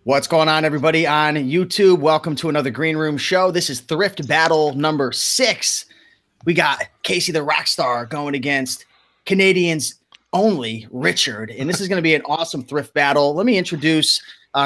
What's going on, everybody on YouTube? Welcome to another Green Room show. This is Thrift Battle number 6. We got Casey the Rockstar going against Canadians only Richard, and this is going to be an awesome thrift battle. Let me introduce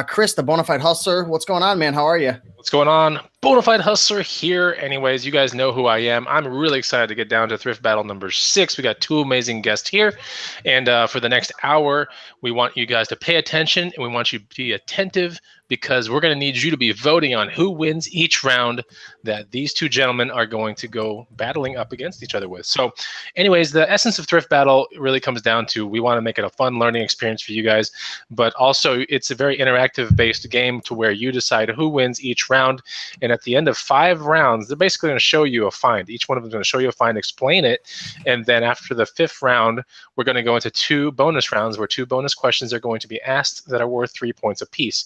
Chris, the Bonafide Hustler. What's going on, man? How are you? What's going on? Bonafide Hustler here. Anyways, you guys know who I am. I'm really excited to get down to Thrift Battle number 6. We got 2 amazing guests here. And for the next hour, we want you guys to pay attention and we want you to be attentive because we're going to need you to be voting on who wins each round that these 2 gentlemen are going to go battling up against each other with. So anyways, the essence of Thrift Battle really comes down to we want to make it a fun learning experience for you guys, but also it's a very interactive based game to where you decide who wins each round. And at the end of 5 rounds, they're basically going to show you a find. Each one of them is going to show you a find, explain it. And then after the 5th round, we're going to go into 2 bonus rounds where 2 bonus questions are going to be asked that are worth 3 points apiece.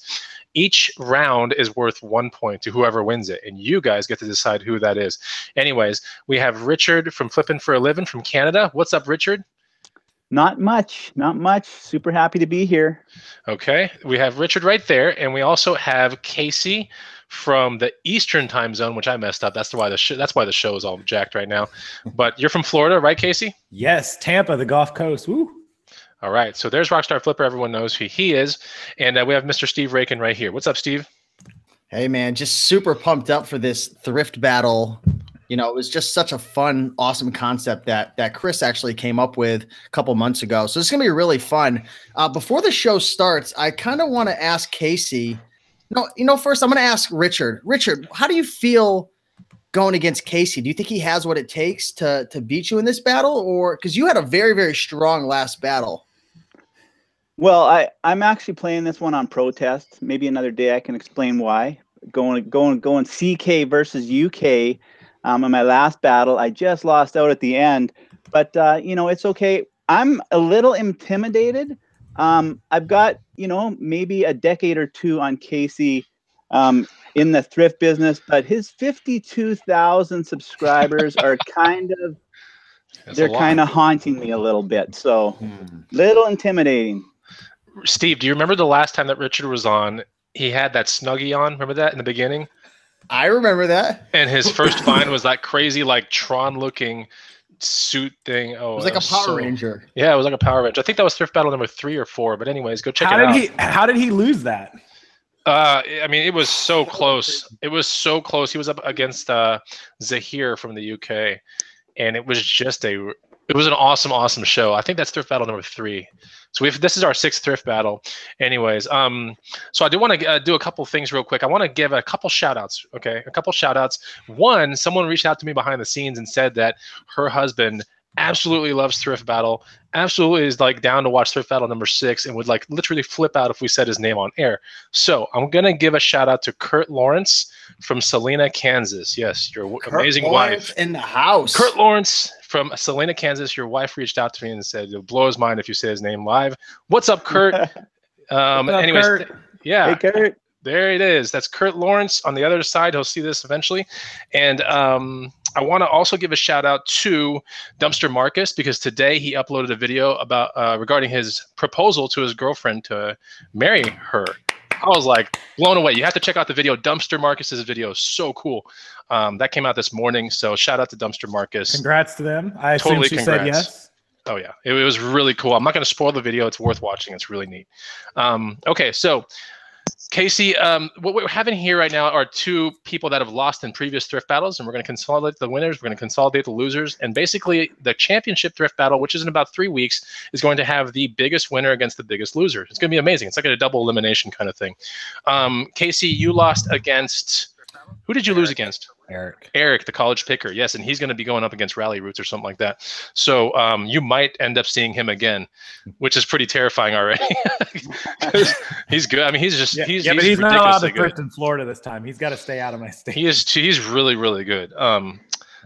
Each round is worth 1 point to whoever wins it, and you guys get to decide who that is. Anyways, we have Richard from Flippin' for a Living from Canada. What's up, Richard? Not much. Super happy to be here. Okay, we have Richard right there, and we also have Casey from the Eastern time zone, which I messed up. That's why the show is all jacked right now. But you're from Florida, right, Casey? Yes, Tampa, the Gulf Coast. Woo. All right, so there's Rockstar Flipper. Everyone knows who he is. And we have Mr. Steve Raiken right here. What's up, Steve? Hey, man, just super pumped up for this thrift battle. You know, it was just such a fun, awesome concept that Chris actually came up with a couple months ago. So it's going to be really fun. Before the show starts, I kind of want to ask Casey. First I'm going to ask Richard. Richard, how do you feel going against Casey? Do you think he has what it takes to beat you in this battle? Or because you had a very, very strong last battle? Well, I'm actually playing this one on protest. Maybe another day I can explain why. Going CK versus UK in my last battle. I just lost out at the end, but it's okay. I'm a little intimidated. I've got maybe a decade or 2 on Casey in the thrift business, but his 52,000 subscribers are kind of haunting me a little bit. So little intimidating. Steve, do you remember the last time that Richard was on? He had that Snuggie on. Remember that in the beginning? I remember that. And his first find was that crazy, like Tron-looking suit thing. Oh, it was like a Power Ranger. Yeah, it was like a Power Ranger. I think that was Thrift Battle number 3 or 4. But anyways, go check it out. How did he lose that? I mean, it was so close. It was so close. He was up against Zahir from the UK, and it was just it was an awesome show. I think that's Thrift Battle number 3. So this is our 6th Thrift Battle. Anyways, so I do want to do a couple things real quick. I want to give a couple shout outs, okay? A couple shout outs. One, someone reached out to me behind the scenes and said that her husband absolutely loves Thrift Battle, absolutely is like down to watch Thrift Battle number 6 and would like literally flip out if we said his name on air. So I'm going to give a shout out to Kurt Lawrence from Salina, Kansas. Yes, your amazing wife. In the house. Kurt Lawrence from Salina, Kansas. Your wife reached out to me and said, it'll blow his mind if you say his name live. What's up, Kurt? Anyways, Kurt? Yeah. Hey, Kurt. There it is. That's Kurt Lawrence. On the other side, he'll see this eventually. And I want to also give a shout out to Dumpster Marcus because today he uploaded a video about regarding his proposal to his girlfriend to marry her. I was like blown away. You have to check out the video. Dumpster Marcus's video is so cool. That came out this morning. So shout out to Dumpster Marcus. Congrats to them. I totally assume she said yes. Oh yeah, it was really cool. I'm not going to spoil the video. It's worth watching. It's really neat. Okay, so Casey, what we're having here right now are 2 people that have lost in previous thrift battles, and we're going to consolidate the winners. We're going to consolidate the losers, and basically the championship thrift battle, which is in about 3 weeks, is going to have the biggest winner against the biggest loser. It's going to be amazing. It's like a double elimination kind of thing. Casey, you lost against – who did you lose against? Eric, the college picker. Yes, and he's going to be going up against Rally Roots or something like that. So you might end up seeing him again, which is pretty terrifying already. He's good. I mean, he's but he's ridiculously not allowed to good. thrift in Florida this time. He's got to stay out of my state. He's really, really good.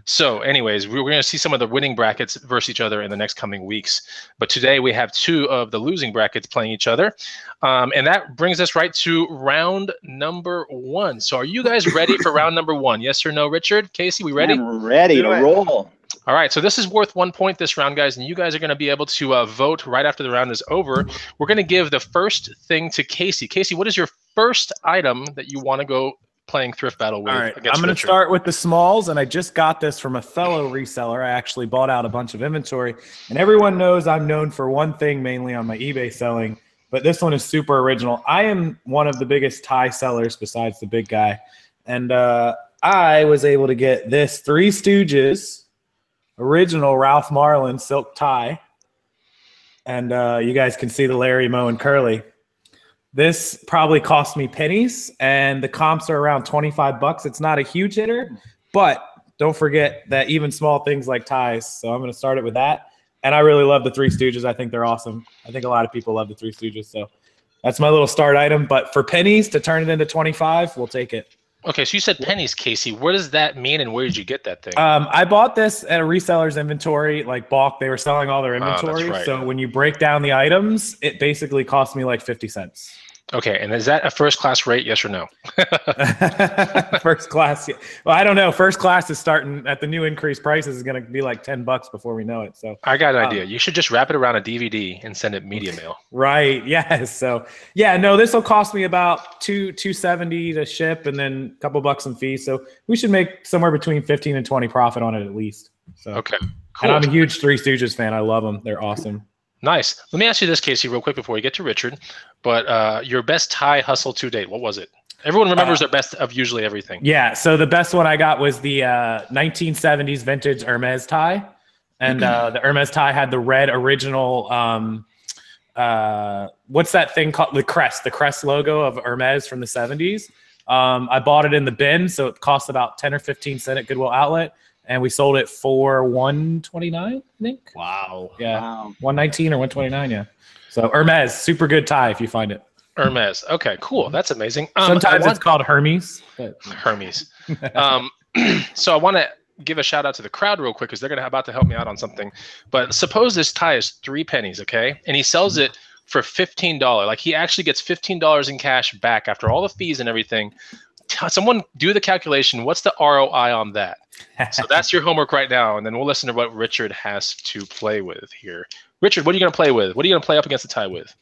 So anyways, we're going to see some of the winning brackets versus each other in the next coming weeks. But today we have 2 of the losing brackets playing each other. And that brings us right to round number 1. So are you guys ready for round number 1? Yes or no, Richard? Casey, we ready? I'm ready to roll. All right, so this is worth 1 point this round, guys, and you guys are going to be able to vote right after the round is over. We're going to give the first thing to Casey. Casey, what is your first item that you want to go playing Thrift Battle with? All right, against I'm going to Richard? start with the smalls, and I just got this from a fellow reseller. I actually bought out a bunch of inventory, and everyone knows I'm known for one thing mainly on my eBay selling, but this one is super original. I am one of the biggest tie sellers besides the big guy, and I was able to get this Three Stooges original Ralph Marlin silk tie, and you guys can see the Larry, Moe, and Curly. This probably cost me pennies, and the comps are around 25 bucks. It's not a huge hitter, but don't forget that even small things like ties. So I'm going to start it with that. And I really love the Three Stooges. I think they're awesome. I think a lot of people love the Three Stooges. So that's my little start item. But for pennies to turn it into 25, we'll take it. Okay, so you said pennies, Casey. What does that mean, and where did you get that thing? I bought this at a reseller's inventory, like bulk. They were selling all their inventory. That's right. So when you break down the items, it basically cost me like 50 cents. Okay, and is that a first class rate, yes or no? First class. Well, I don't know. First class is starting at the new increased prices is going to be like 10 bucks before we know it. So I got an idea. You should just wrap it around a DVD and send it media mail. Right. Yes. So yeah, no, this will cost me about $270 to ship and then a couple bucks in fees. So we should make somewhere between 15 and 20 profit on it at least. So okay. Cool. And I'm a huge Three Stooges fan. I love them. They're awesome. Nice. Let me ask you this, Casey, real quick before we get to Richard. But your best tie hustle to date, what was it? Everyone remembers their best of usually everything. Yeah. So the best one I got was the 1970s vintage Hermes tie. And the Hermes tie had the red original, what's that thing called? The crest logo of Hermes from the 70s. I bought it in the bin, so it cost about 10 or 15 cents at Goodwill Outlet. And we sold it for $129, I think. Wow. Yeah. Wow. $119 or $129, yeah. So Hermes, super good tie if you find it. Hermes. Okay, cool. That's amazing. Sometimes it's called Hermes. But... Hermes. So I want to give a shout out to the crowd real quick because they're about to help me out on something. But suppose this tie is 3 pennies, okay? And he sells it for $15. Like he actually gets $15 in cash back after all the fees and everything. Someone do the calculation. What's the ROI on that? So that's your homework right now, and then we'll listen to what Richard has to play with here. Richard, what are you going to play with? What are you going to play up against the tie with?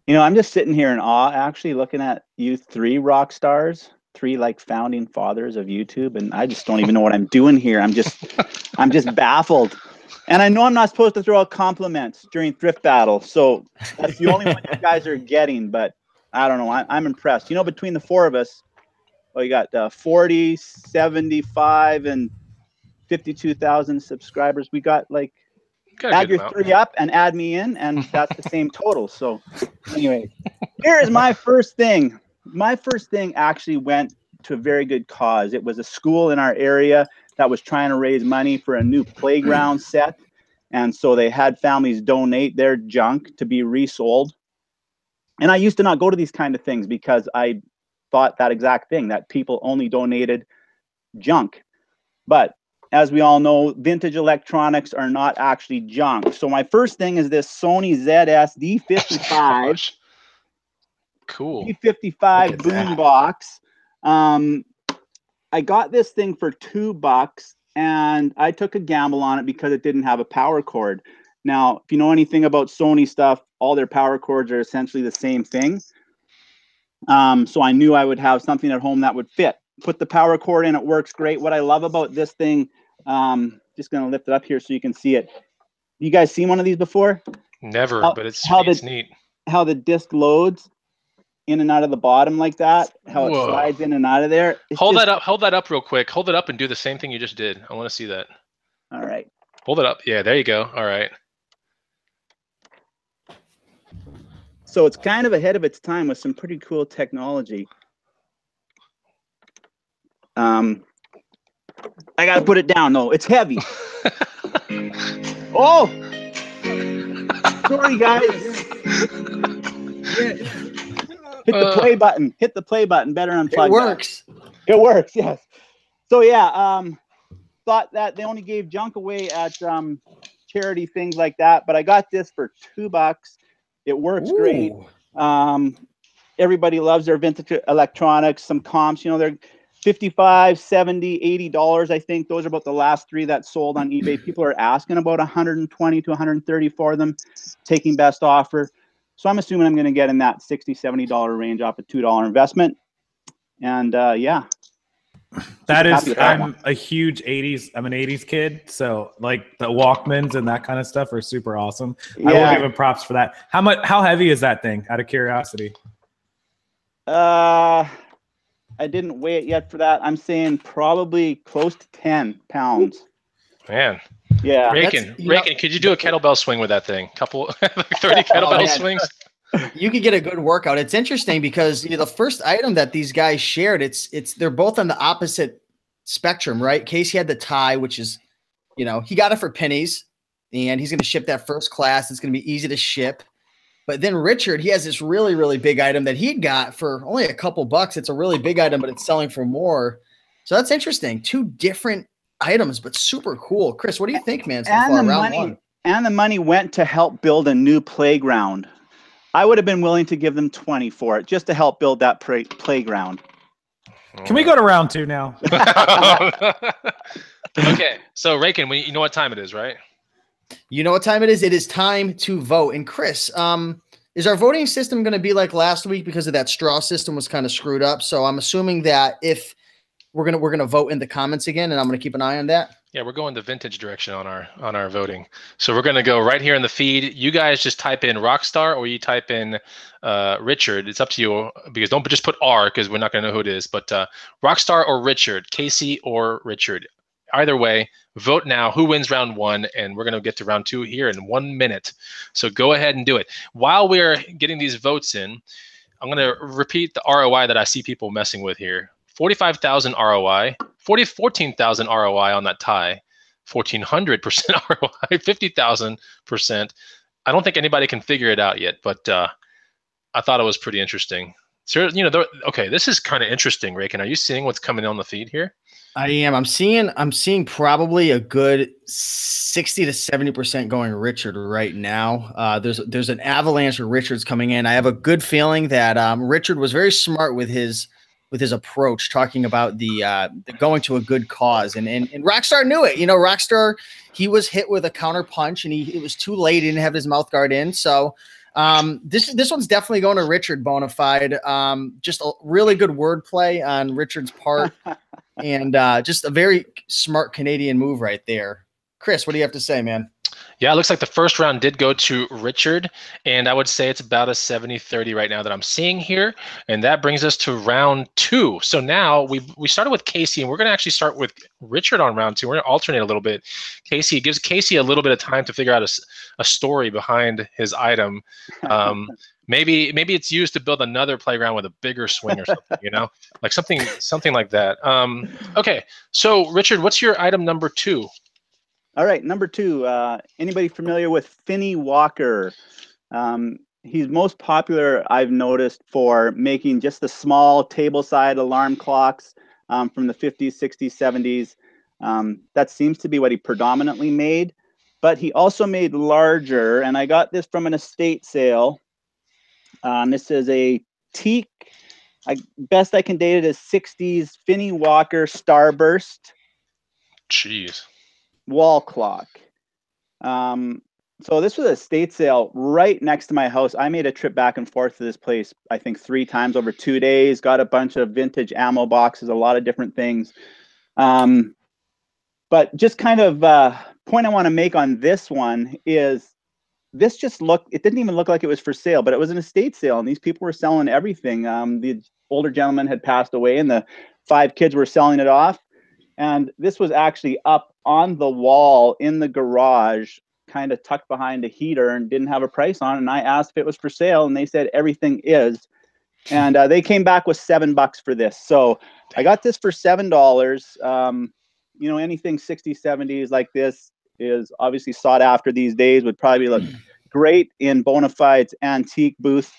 You know, I'm just sitting here in awe, actually, looking at you 3 rock stars, 3 like founding fathers of YouTube, and I just don't even know what I'm doing here. I'm just baffled. And I know I'm not supposed to throw out compliments during Thrift Battle, so that's the only one you guys are getting. But I don't know. I'm impressed. You know, between the 4 of us. Well, you got 40, 75, and 52,000 subscribers. We got like, add your 3 up and add me in, and that's the same total. So anyway, here is my first thing. My first thing actually went to a very good cause. It was a school in our area that was trying to raise money for a new playground set. And so they had families donate their junk to be resold. And I used to not go to these kind of things because I thought that exact thing, that people only donated junk. But as we all know, vintage electronics are not actually junk. So my first thing is this Sony ZS D55. Cool. D55 boombox. I got this thing for $2 and I took a gamble on it because it didn't have a power cord. Now, if you know anything about Sony stuff, all their power cords are essentially the same thing. So I knew I would have something at home that would fit. Put the power cord in, it works great. What I love about this thing, just going to lift it up here so you can see it. You guys seen one of these before? Never, but it's neat. How the disc loads in and out of the bottom like that, how it slides in and out of there. Hold that up real quick. Hold it up and do the same thing you just did. I want to see that. All right. Hold it up. Yeah, there you go. All right. So it's kind of ahead of its time with some pretty cool technology. I got to put it down. No, it's heavy. Oh! Sorry, guys. Hit the play button. Hit the play button. Better unplug. It works. It works, yes. So yeah, thought that they only gave junk away at charity things like that, but I got this for $2. It works great. Everybody loves their vintage electronics. Some comps, you know, $55, $70, $80. I think those are about the last 3 that sold on eBay. People are asking about 120 to 130 for them, taking best offer. So I'm assuming I'm going to get in that $60, $70 range off a $2 investment. And yeah. That is, I'm a huge 80s. I'm an 80s kid. So like the Walkmans and that kind of stuff are super awesome. Yeah. I will give him props for that. How heavy is that thing, out of curiosity? I didn't weigh it yet for that. I'm saying probably close to 10 pounds. Man. Yeah. Raiken, could you do a kettlebell swing with that thing? Couple, like 30 kettlebell swings? You could get a good workout. It's interesting because the first item that these guys shared, they're both on the opposite spectrum, right? Casey had the tie, which is, he got it for pennies, and he's going to ship that first class. It's going to be easy to ship. But then Richard, he has this really, really big item that he got for only a couple bucks. It's a really big item, but it's selling for more. So that's interesting. 2 different items, but super cool. Chris, what do you think, man? So far, and the money went to help build a new playground. I would have been willing to give them 20 for it just to help build that playground. Can we go to round 2 now? Okay, so Raiken, you know what time it is, right? You know what time it is? It is time to vote. And Chris, is our voting system going to be like last week because of that straw system was kind of screwed up? So I'm assuming that if we're gonna vote in the comments again, and I'm gonna keep an eye on that. Yeah, we're going the vintage direction on our voting. So we're gonna go right here in the feed. You guys just type in Rockstar or you type in Richard. It's up to you, because don't just put R because we're not gonna know who it is. But Rockstar or Richard, Casey or Richard. Either way, vote now. Who wins round 1? And we're going to get to round 2 here in 1 minute. So go ahead and do it. While we're getting these votes in, I'm going to repeat the ROI that I see people messing with here. 45,000 ROI, 14,000 ROI on that tie, 1,400% ROI, 50,000%. I don't think anybody can figure it out yet, but I thought it was pretty interesting. So, okay, this is kind of interesting, Raiken. Are you seeing what's coming on the feed here? I am. I'm seeing probably a good 60 to 70% going Richard right now. There's an avalanche of Richards coming in. I have a good feeling that Richard was very smart with his approach, talking about the going to a good cause, and Rockstar knew it. Rockstar, he was hit with a counter punch, and it was too late. He didn't have his mouth guard in, so. This one's definitely going to Richard Bonafide. Just a really good wordplay on Richard's part, and just a very smart Canadian move right there. Chris, what do you have to say, man? Yeah, it looks like the first round did go to Richard, and I would say it's about a 70-30 right now that I'm seeing here, and that brings us to round 2. So now we started with Casey, and we're going to actually start with Richard on round 2. We're going to alternate a little bit. Casey, it gives Casey a little bit of time to figure out a story behind his item. Maybe it's used to build another playground with a bigger swing or something, like something like that. Okay, so Richard, what's your item number 2? All right, number 2. Anybody familiar with Finney Walker? He's most popular, I've noticed, for making just the small table-side alarm clocks from the 50s, 60s, 70s. That seems to be what he predominantly made. But he also made larger, and I got this from an estate sale. This is a teak, best I can date it is 60s Finney Walker Starburst. Jeez. Wall clock. So this was a estate sale right next to my house. I made a trip back and forth to this place, I think 3 times over 2 days, got a bunch of vintage ammo boxes, a lot of different things. But just kind of point I want to make on this one is this it didn't even look like it was for sale, but it was an estate sale, and these people were selling everything. The older gentleman had passed away, and the 5 kids were selling it off. And this was actually up on the wall in the garage, kind of tucked behind a heater, and didn't have a price on it. And I asked if it was for sale, and they said everything is. And they came back with $7 for this. So I got this for $7. Anything 60s, 70s like this is obviously sought after these days, would probably look great in Bonafide's antique booth.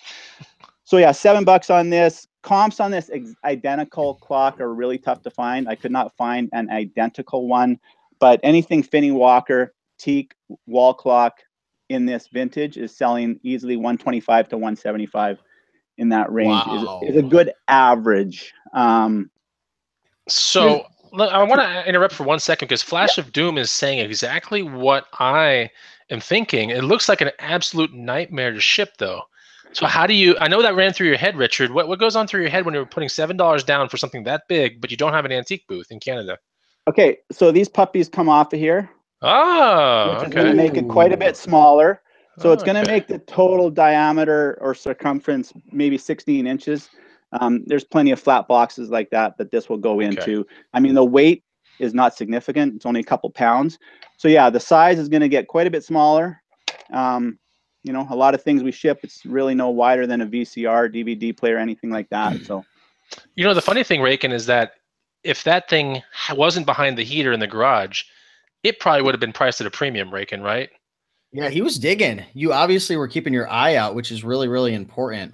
So yeah, $7 on this. Comps on this identical clock are really tough to find. I could not find an identical one, but anything Finney Walker teak wall clock in this vintage is selling easily 125 to 175 in that range. Wow. is a good average. So I want to interrupt for 1 second because Flash of Doom is saying exactly what I am thinking. It looks like an absolute nightmare to ship, though. So how do you? I know that ran through your head, Richard. What goes on through your head when you're putting $7 down for something that big, but you don't have an antique booth in Canada? Okay, so these puppies come off of here. Oh, which is okay. going to make it quite a bit smaller. So it's going to Okay. make the total diameter or circumference maybe 16 inches. There's plenty of flat boxes like that this will go into. I mean, the weight is not significant. It's only a couple pounds. So yeah, the size is going to get quite a bit smaller. You know, a lot of things we ship, it's really no wider than a VCR, DVD player, anything like that. So, you know, the funny thing, Raiken, is that if that thing wasn't behind the heater in the garage, it probably would have been priced at a premium, Raiken, right? Yeah, he was digging. You obviously were keeping your eye out, which is really, really important.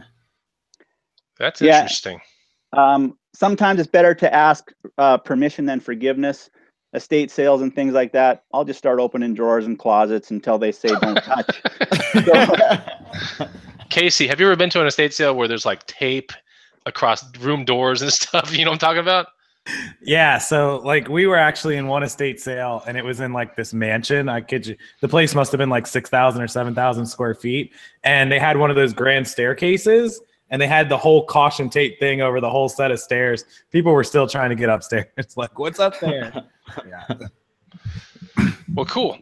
That's interesting. Sometimes it's better to ask permission than forgiveness. Estate sales and things like that, I'll just start opening drawers and closets until they say don't touch. Casey, have you ever been to an estate sale where there's like tape across room doors and stuff? You know what I'm talking about? Yeah, so like we were actually in one estate sale and it was in like this mansion. I kid you, the place must have been like 6,000 or 7,000 square feet. And they had one of those grand staircases and they had the whole caution tape thing over the whole set of stairs. People were still trying to get upstairs. It's like, what's up there? Yeah. Well, cool.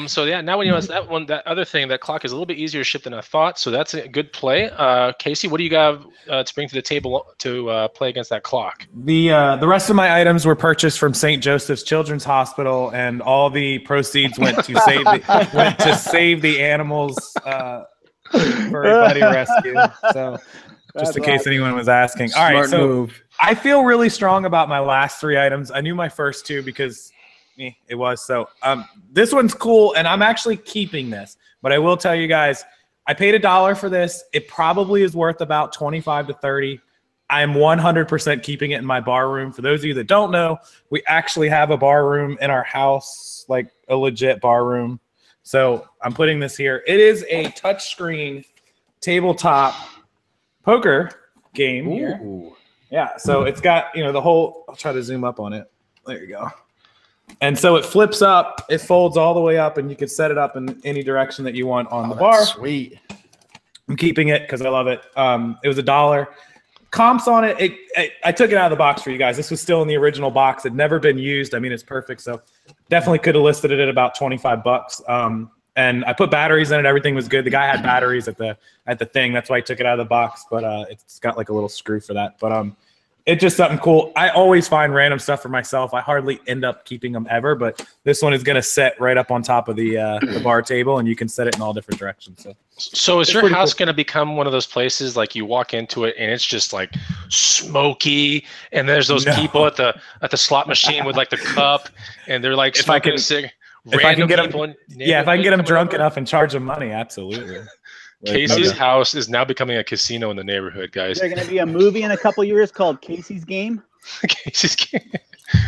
So yeah, now when you ask that other thing, that clock is a little bit easier to ship than I thought. So that's a good play. Casey, what do you got to bring to the table to play against that clock? The rest of my items were purchased from St. Joseph's Children's Hospital, and all the proceeds went to save the animals for Buddy Rescue. So just in case anyone was asking. All right, so move. I feel really strong about my last three items. I knew my first two because it was. So this one's cool, and I'm actually keeping this. But I will tell you guys, I paid $1 for this. It probably is worth about 25 to 30. I'm 100% keeping it in my bar room. For those of you that don't know, we actually have a bar room in our house, like a legit bar room. So I'm putting this here. It is a touchscreen tabletop poker game here. Yeah, so it's got, the whole, I'll try to zoom up on it. There you go. And so it flips up, it folds all the way up, and you can set it up in any direction that you want on the bar. Sweet. I'm keeping it because I love it. It was $1. Comps on it, I took it out of the box for you guys. This was still in the original box. It had never been used. I mean, it's perfect. So definitely could have listed it at about $25. And I put batteries in it. Everything was good. The guy had batteries at the thing. That's why I took it out of the box. But it's got like a little screw for that. But it's just something cool. I always find random stuff for myself. I hardly end up keeping them ever, but this one is going to set right up on top of the bar table, and you can set it in all different directions. So is your house going to become one of those places like you walk into it and it's just like smoky, and there's those people at the slot machine with like the cup, and they're like smoking a cigarette? If I can get them drunk enough and charge them money, absolutely. Casey's house is now becoming a casino in the neighborhood, guys. Is there going to be a movie in a couple years called Casey's Game? Casey's Game.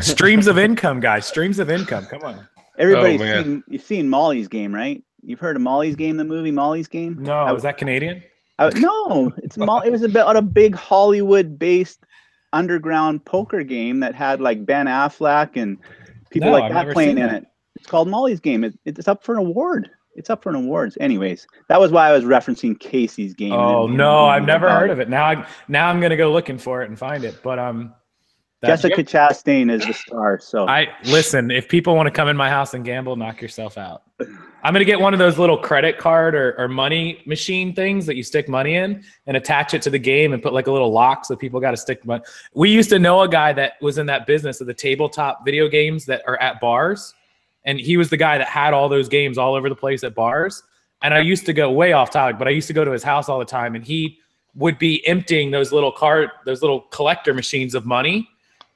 Streams of income, guys. Streams of income. Come on. You've seen Molly's Game, right? You've heard of Molly's Game, the movie Molly's Game? No, was that Canadian? No, it was about a big Hollywood-based underground poker game that had like Ben Affleck and people like that playing in it. It's called Molly's Game. It's up for an award. It's up for an awards. Anyways, that was why I was referencing Casey's Game. Oh no, I've never heard of it. Now I'm gonna go looking for it and find it. But Jessica Chastain is the star. So listen. If people want to come in my house and gamble, knock yourself out. I'm gonna get one of those little credit card or money machine things that you stick money in and attach it to the game and put like a little lock so people got to stick money. We used to know a guy that was in that business of the tabletop video games that are at bars. And he was the guy that had all those games all over the place at bars. And I used to go way off topic, but I used to go to his house all the time. And he would be emptying those little collector machines of money.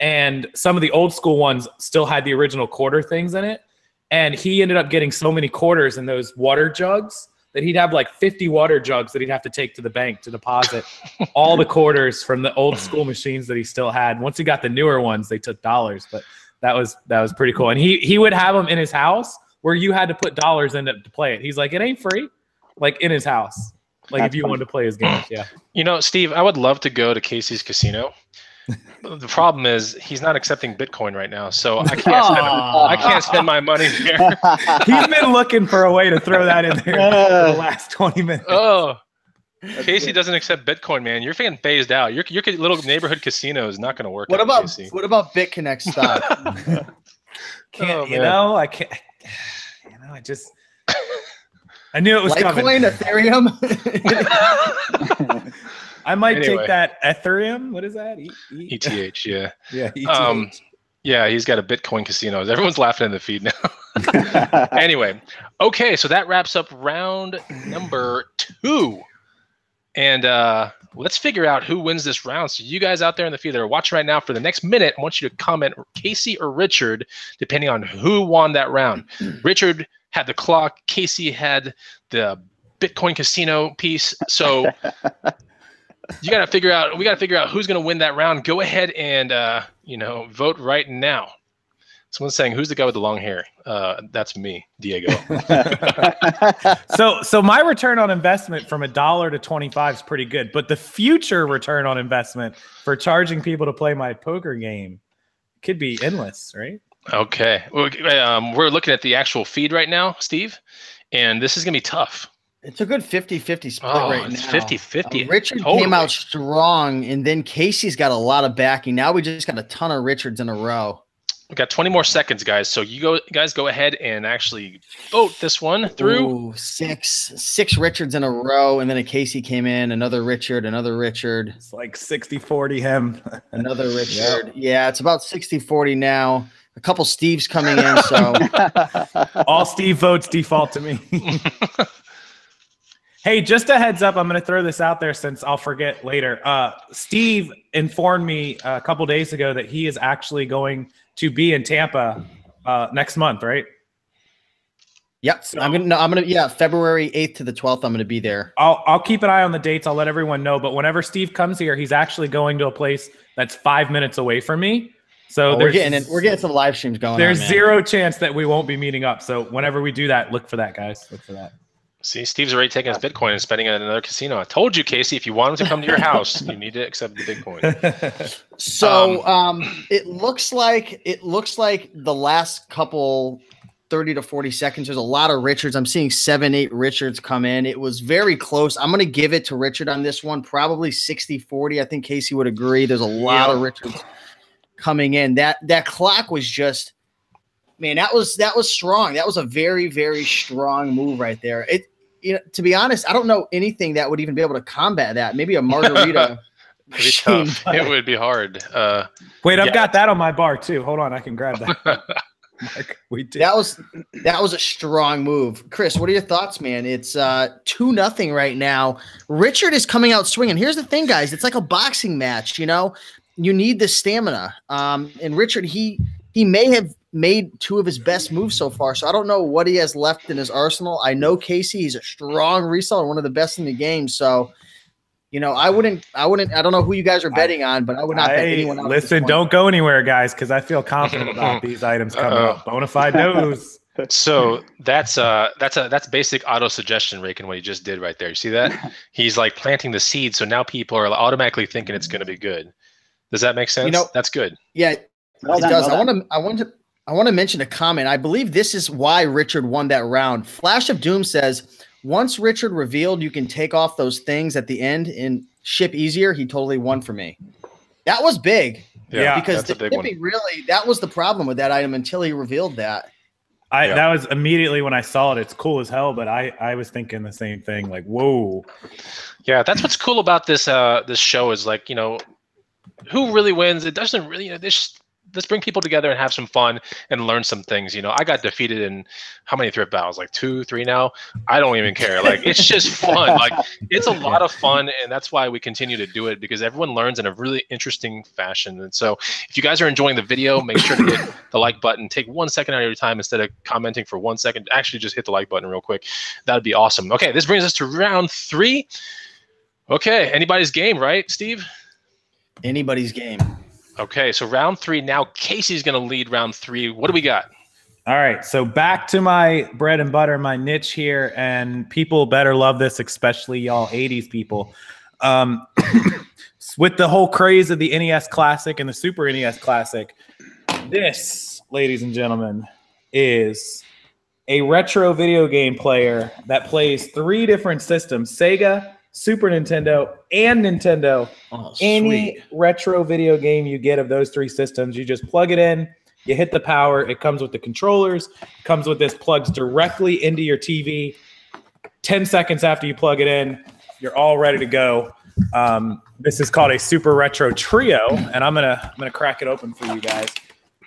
And some of the old school ones still had the original quarter things in it. And he ended up getting so many quarters in those water jugs that he'd have like 50 water jugs that he'd have to take to the bank to deposit all the quarters from the old school machines that he still had. Once he got the newer ones, they took dollars. But that was pretty cool. And he would have them in his house where you had to put dollars in it to play it. He's like, it ain't free. Like in his house. Like if you wanted to play his games. Yeah. Steve, I would love to go to Casey's Casino The problem is he's not accepting Bitcoin right now, so I can't spend my money there. He's been looking for a way to throw that in there for the last 20 minutes. Oh, Casey doesn't accept Bitcoin, man. You're getting phased out. Your little neighborhood casino is not going to work. What out, about Casey. what about BitConnect stock? I can't. I knew it was coming. Litecoin, Ethereum. I might Anyway. take that Ethereum. What is that? ETH, yeah. Yeah, ETH. Yeah, he's got a Bitcoin casino. Everyone's laughing in the feed now. Anyway, okay, so that wraps up round number 2. And let's figure out who wins this round. So you guys out there in the feed that are watching right now, for the next minute, I want you to comment Casey or Richard, depending on who won that round. Richard had the clock. Casey had the Bitcoin casino piece. So we got to figure out who's going to win that round. Go ahead and vote right now. Someone's saying, who's the guy with the long hair? That's me, Diego. So my return on investment from $1 to 25 is pretty good, but the future return on investment for charging people to play my poker game could be endless, right? Okay. We're looking at the actual feed right now, Steve, and this is going to be tough. It's a good 50-50 split right it's now. 50-50. Richard came out strong, and then Casey's got a lot of backing. Now we just got a ton of Richards in a row. We got 20 more seconds, guys. So guys go ahead and actually vote this one through. Ooh, six Richards in a row, and then a Casey came in, another Richard. It's like 60-40 him. Another Richard. Yep. Yeah, it's about 60-40 now. A couple Steves coming in, so all Steve votes default to me. Hey, just a heads up, I'm going to throw this out there since I'll forget later. Steve informed me a couple days ago that he is actually going to be in Tampa next month, right? Yep. So, I'm gonna February 8th to the 12th, I'm gonna be there. I'll keep an eye on the dates. I'll let everyone know. But whenever Steve comes here, he's actually going to a place that's 5 minutes away from me. So we're getting some live streams going. There's zero chance that we won't be meeting up. So whenever we do that, look for that, guys. Look for that. See, Steve's already taking his Bitcoin and spending it at another casino. I told you, Casey, if you want him to come to your house, you need to accept the Bitcoin. So it looks like the last couple 30 to 40 seconds, there's a lot of Richards. I'm seeing 7-8 Richards come in. It was very close. I'm going to give it to Richard on this one, probably 60-40. I think Casey would agree. There's a lot of Richards coming in. That clock was just, man, that was strong. That was a very, very strong move right there. To be honest, I don't know anything that would even be able to combat that. Maybe a margarita. It'd be tough. It would be hard. Wait, I've got that on my bar too. Hold on, I can grab that. Mark, we did. That was a strong move. Chris, what are your thoughts, man? It's 2-0 right now. Richard is coming out swinging. Here's the thing, guys. It's like a boxing match. You need the stamina. And Richard, he may have made 2 of his best moves so far. So I don't know what he has left in his arsenal. I know Casey, he's a strong reseller, one of the best in the game. So, I don't know who you guys are betting on, but I would not bet anyone else. Listen, don't go anywhere, guys, because I feel confident about these items coming up. Bonafide knows. So that's basic auto suggestion, Raiken, what he just did right there. You see that? He's like planting the seed, so now people are automatically thinking it's going to be good. Does that make sense? That's good. Yeah, it does. I want to mention a comment. I believe this is why Richard won that round. Flash of Doom says, once Richard revealed you can take off those things at the end and ship easier, he totally won for me. That was big. Yeah, because the shipping really, that was the problem with that item until he revealed that. That was immediately when I saw it. It's cool as hell, but I was thinking the same thing. Like, whoa. Yeah, that's what's cool about this this show is like, who really wins? It doesn't really, let's bring people together and have some fun and learn some things. I got defeated in how many thrift battles? Like 2, 3 now. I don't even care. Like, it's just fun. Like, it's a lot of fun, and that's why we continue to do it, because everyone learns in a really interesting fashion. And so if you guys are enjoying the video, make sure to hit the like button. Take 1 second out of your time instead of commenting for 1 second. Actually, just hit the like button real quick. That would be awesome. Okay, this brings us to round 3. Okay, anybody's game, right, Steve? Anybody's game. Okay, so round 3 now. Casey's going to lead round 3. What do we got? All right, so back to my bread and butter, my niche here, and people better love this, especially y'all 80s people. with the whole craze of the NES Classic and the Super NES Classic, this, ladies and gentlemen, is a retro video game player that plays 3 different systems: Sega, Super Nintendo, and Nintendo. Oh, Any sweet. retro video game you get of those 3 systems, you just plug it in, you hit the power, it comes with the controllers, comes with this, plugs directly into your TV. 10 seconds after you plug it in, you're all ready to go. This is called a Super Retro Trio, and I'm gonna crack it open for you guys.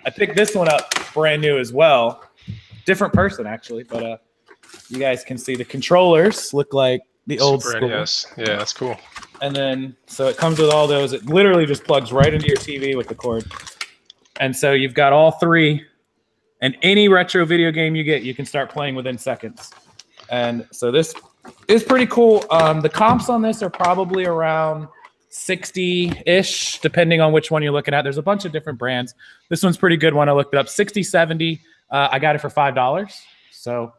I picked this one up brand new as well. Different person, actually, but you guys can see the controllers look like the old Super school. NES. Yeah, that's cool. And then, so it comes with all those. It literally just plugs right into your TV with the cord. And so you've got all 3. And any retro video game you get, you can start playing within seconds. And so this is pretty cool. The comps on this are probably around 60-ish, depending on which one you're looking at. There's a bunch of different brands. This one's pretty good one. I looked it up. 60, 70. I got it for $5. So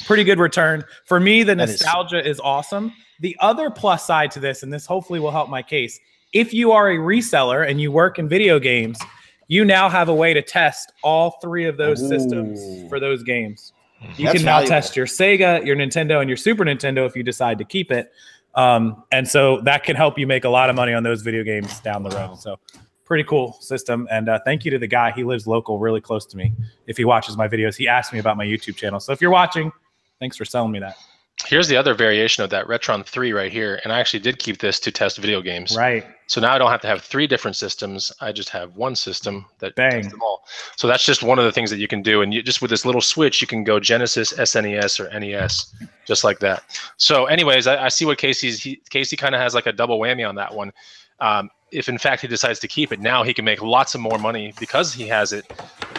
pretty good return. For me, the nostalgia is awesome. The other plus side to this, and this hopefully will help my case, if you are a reseller and you work in video games, you now have a way to test all 3 of those systems for those games. You can now test your Sega, your Nintendo, and your Super Nintendo if you decide to keep it. And so that can help you make a lot of money on those video games down the road. So pretty cool system. And thank you to the guy. He lives local, really close to me. If he watches my videos, he asked me about my YouTube channel. So if you're watching, thanks for selling me that. Here's the other variation of that Retron 3 right here. And I actually did keep this to test video games. Right. So now I don't have to have 3 different systems. I just have one system that tests them all. So that's just one of the things that you can do. And you just with this little switch, you can go Genesis, SNES, or NES, just like that. So anyways, I see what Casey kind of has like a double whammy on that one. If in fact he decides to keep it, now he can make lots of more money because he has it.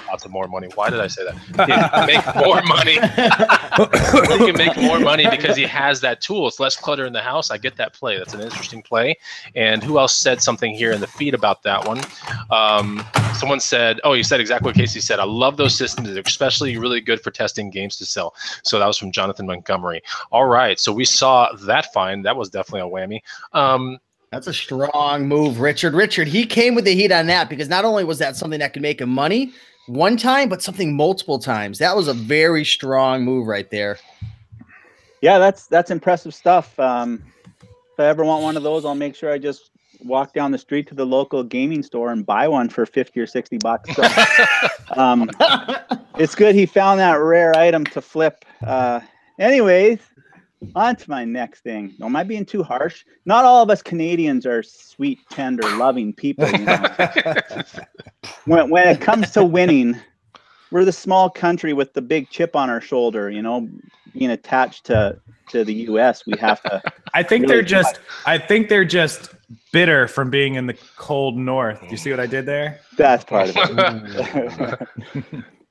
Lots of more money. Why did I say that? He can make more money. He can make more money because he has that tool. It's less clutter in the house. I get that play. That's an interesting play. And who else said something here in the feed about that one? Someone said, oh, you said exactly what Casey said. I love those systems. They're especially really good for testing games to sell. So that was from Jonathan Montgomery. All right. So we saw that find. That was definitely a whammy. That's a strong move, Richard. Richard, he came with the heat on that because not only was that something that could make him money one time, but something multiple times. That was a very strong move right there. Yeah, that's impressive stuff. If I ever want one of those, I'll make sure I just walk down the street to the local gaming store and buy one for 50 or 60 bucks. So, it's good he found that rare item to flip. Anyways, on to my next thing. Am I being too harsh? Not all of us Canadians are sweet, tender, loving people. You know? when it comes to winning, we're the small country with the big chip on our shoulder. You know, being attached to the U.S., we have to. I think they're just bitter from being in the cold north. You see what I did there? That's part of it.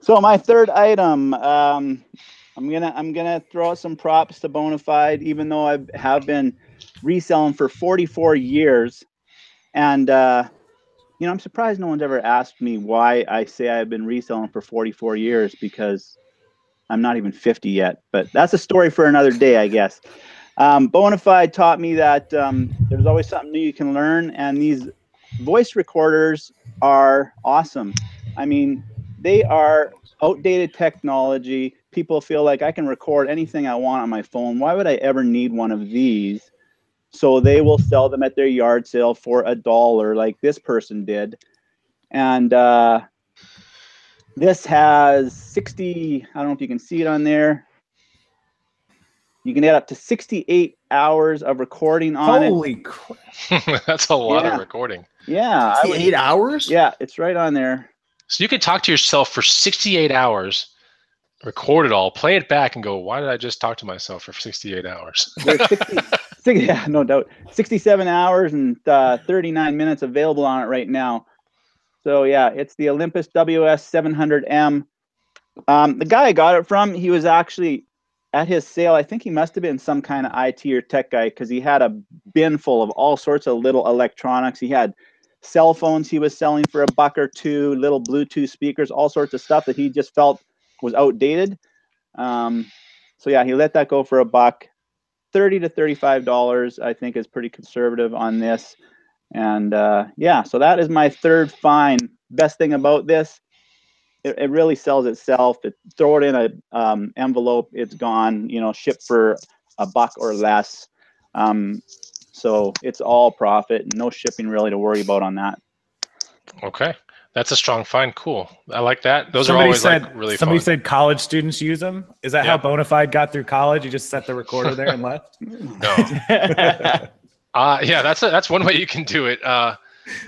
So my third item. I'm gonna throw out some props to Bonafide, even though I have been reselling for 44 years, and you know, I'm surprised no one's ever asked me why I say I've been reselling for 44 years because I'm not even 50 yet. But that's a story for another day, I guess. Bonafide taught me that there's always something new you can learn, and these voice recorders are awesome. I mean, they are outdated technology. People feel like I can record anything I want on my phone. Why would I ever need one of these? So they will sell them at their yard sale for $1, like this person did. And this has 60, I don't know if you can see it on there. You can add up to 68 hours of recording on it. Holy crap. That's a lot of recording. Yeah. 8 hours? Yeah, it's right on there. So you could talk to yourself for 68 hours, record it all, play it back, and go, why did I just talk to myself for 68 hours? There's 60, yeah, no doubt. 67 hours and 39 minutes available on it right now. So, yeah, it's the Olympus WS700M. The guy I got it from, he was actually at his sale. I think he must have been some kind of IT or tech guy because he had a bin full of all sorts of little electronics. He had cell phones he was selling for $1 or $2, little Bluetooth speakers, all sorts of stuff that he just felt was outdated. So yeah, he let that go for $1. $30 to $35, I think, is pretty conservative on this. And yeah, so that is my third find. Best thing about this, it really sells itself. Throw it in a envelope, it's gone. You know, shipped for $1 or less. So it's all profit, no shipping really to worry about on that. Okay, that's a strong find. Cool, I like that. Those Somebody are always said, like really somebody fun. said college students use them. Is that how Bonafide got through college? You just set the recorder there and left? No. Yeah, that's one way you can do it.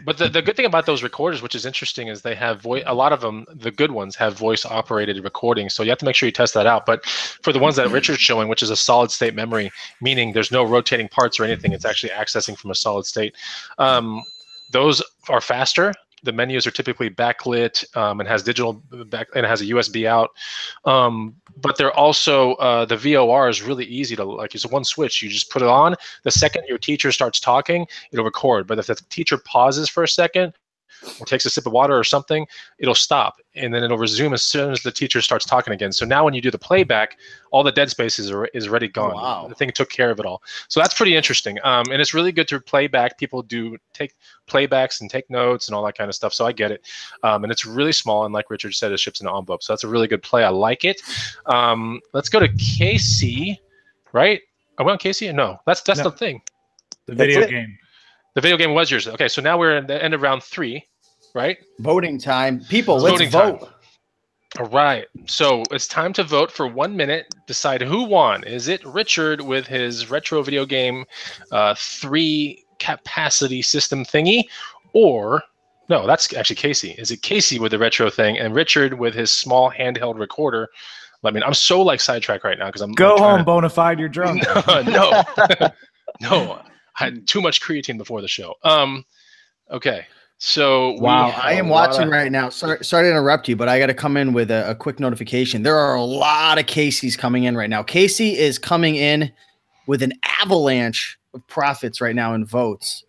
But the good thing about those recorders, which is interesting, is they have a lot of them, the good ones, have voice operated recording. So you have to make sure you test that out. But for the ones that Richard's showing, which is a solid state memory, meaning there's no rotating parts or anything, it's actually accessing from a solid state. Those are faster. The menus are typically backlit and has digital back and has a USB out. But they're also the VOR is really easy to like. It's one switch. You just put it on. The second your teacher starts talking, it'll record. But if the teacher pauses for a second or takes a sip of water or something, it'll stop and then it'll resume as soon as the teacher starts talking again. So now when you do the playback, all the dead space is already gone. Wow. The thing took care of it all. So that's pretty interesting. And it's really good to play back. People do take playbacks and take notes and all that kind of stuff. So I get it. And it's really small. And like Richard said, it ships in an envelope. So that's a really good play. I like it. Let's go to Casey, right? Are we on Casey? No, that's no. The thing. The video game. The video game was yours. Okay, so now we're at the end of round 3. Right? Voting time. People, let's vote. Time. All right. So it's time to vote for 1 minute. Decide who won. Is it Richard with his retro video game 3 capacity system thingy? Or, no, that's actually Casey. Is it Casey with the retro thing and Richard with his small handheld recorder? I'm so like sidetracked right now because I'm go home, Bonafide. You're drunk. No. No. I had too much creatine before the show. Okay. So wow, I am watching right now. Sorry to interrupt you, but I got to come in with a quick notification. There are a lot of Casey's coming in right now. Casey is coming in with an avalanche of profits right now in votes.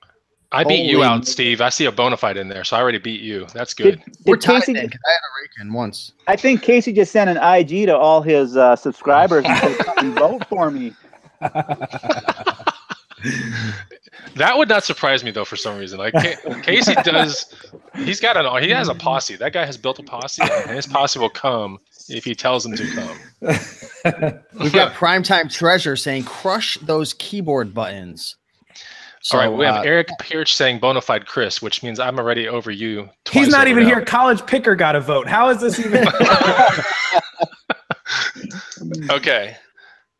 I beat you out, Steve. I see a Bonafide in there, so I already beat you. That's good. We're tied then because I had a Raiken once. I think Casey just sent an IG to all his subscribers and said, "Come and vote for me." That would not surprise me though for some reason. Like Casey does, he has a posse. That guy has built a posse, and his posse will come if he tells them to come. We've got Primetime Treasure saying crush those keyboard buttons. So, all right, we have Eric Pierce saying Bonafide Chris, which means I'm already over you. He's not even here. College Picker got a vote. How is this even? Okay.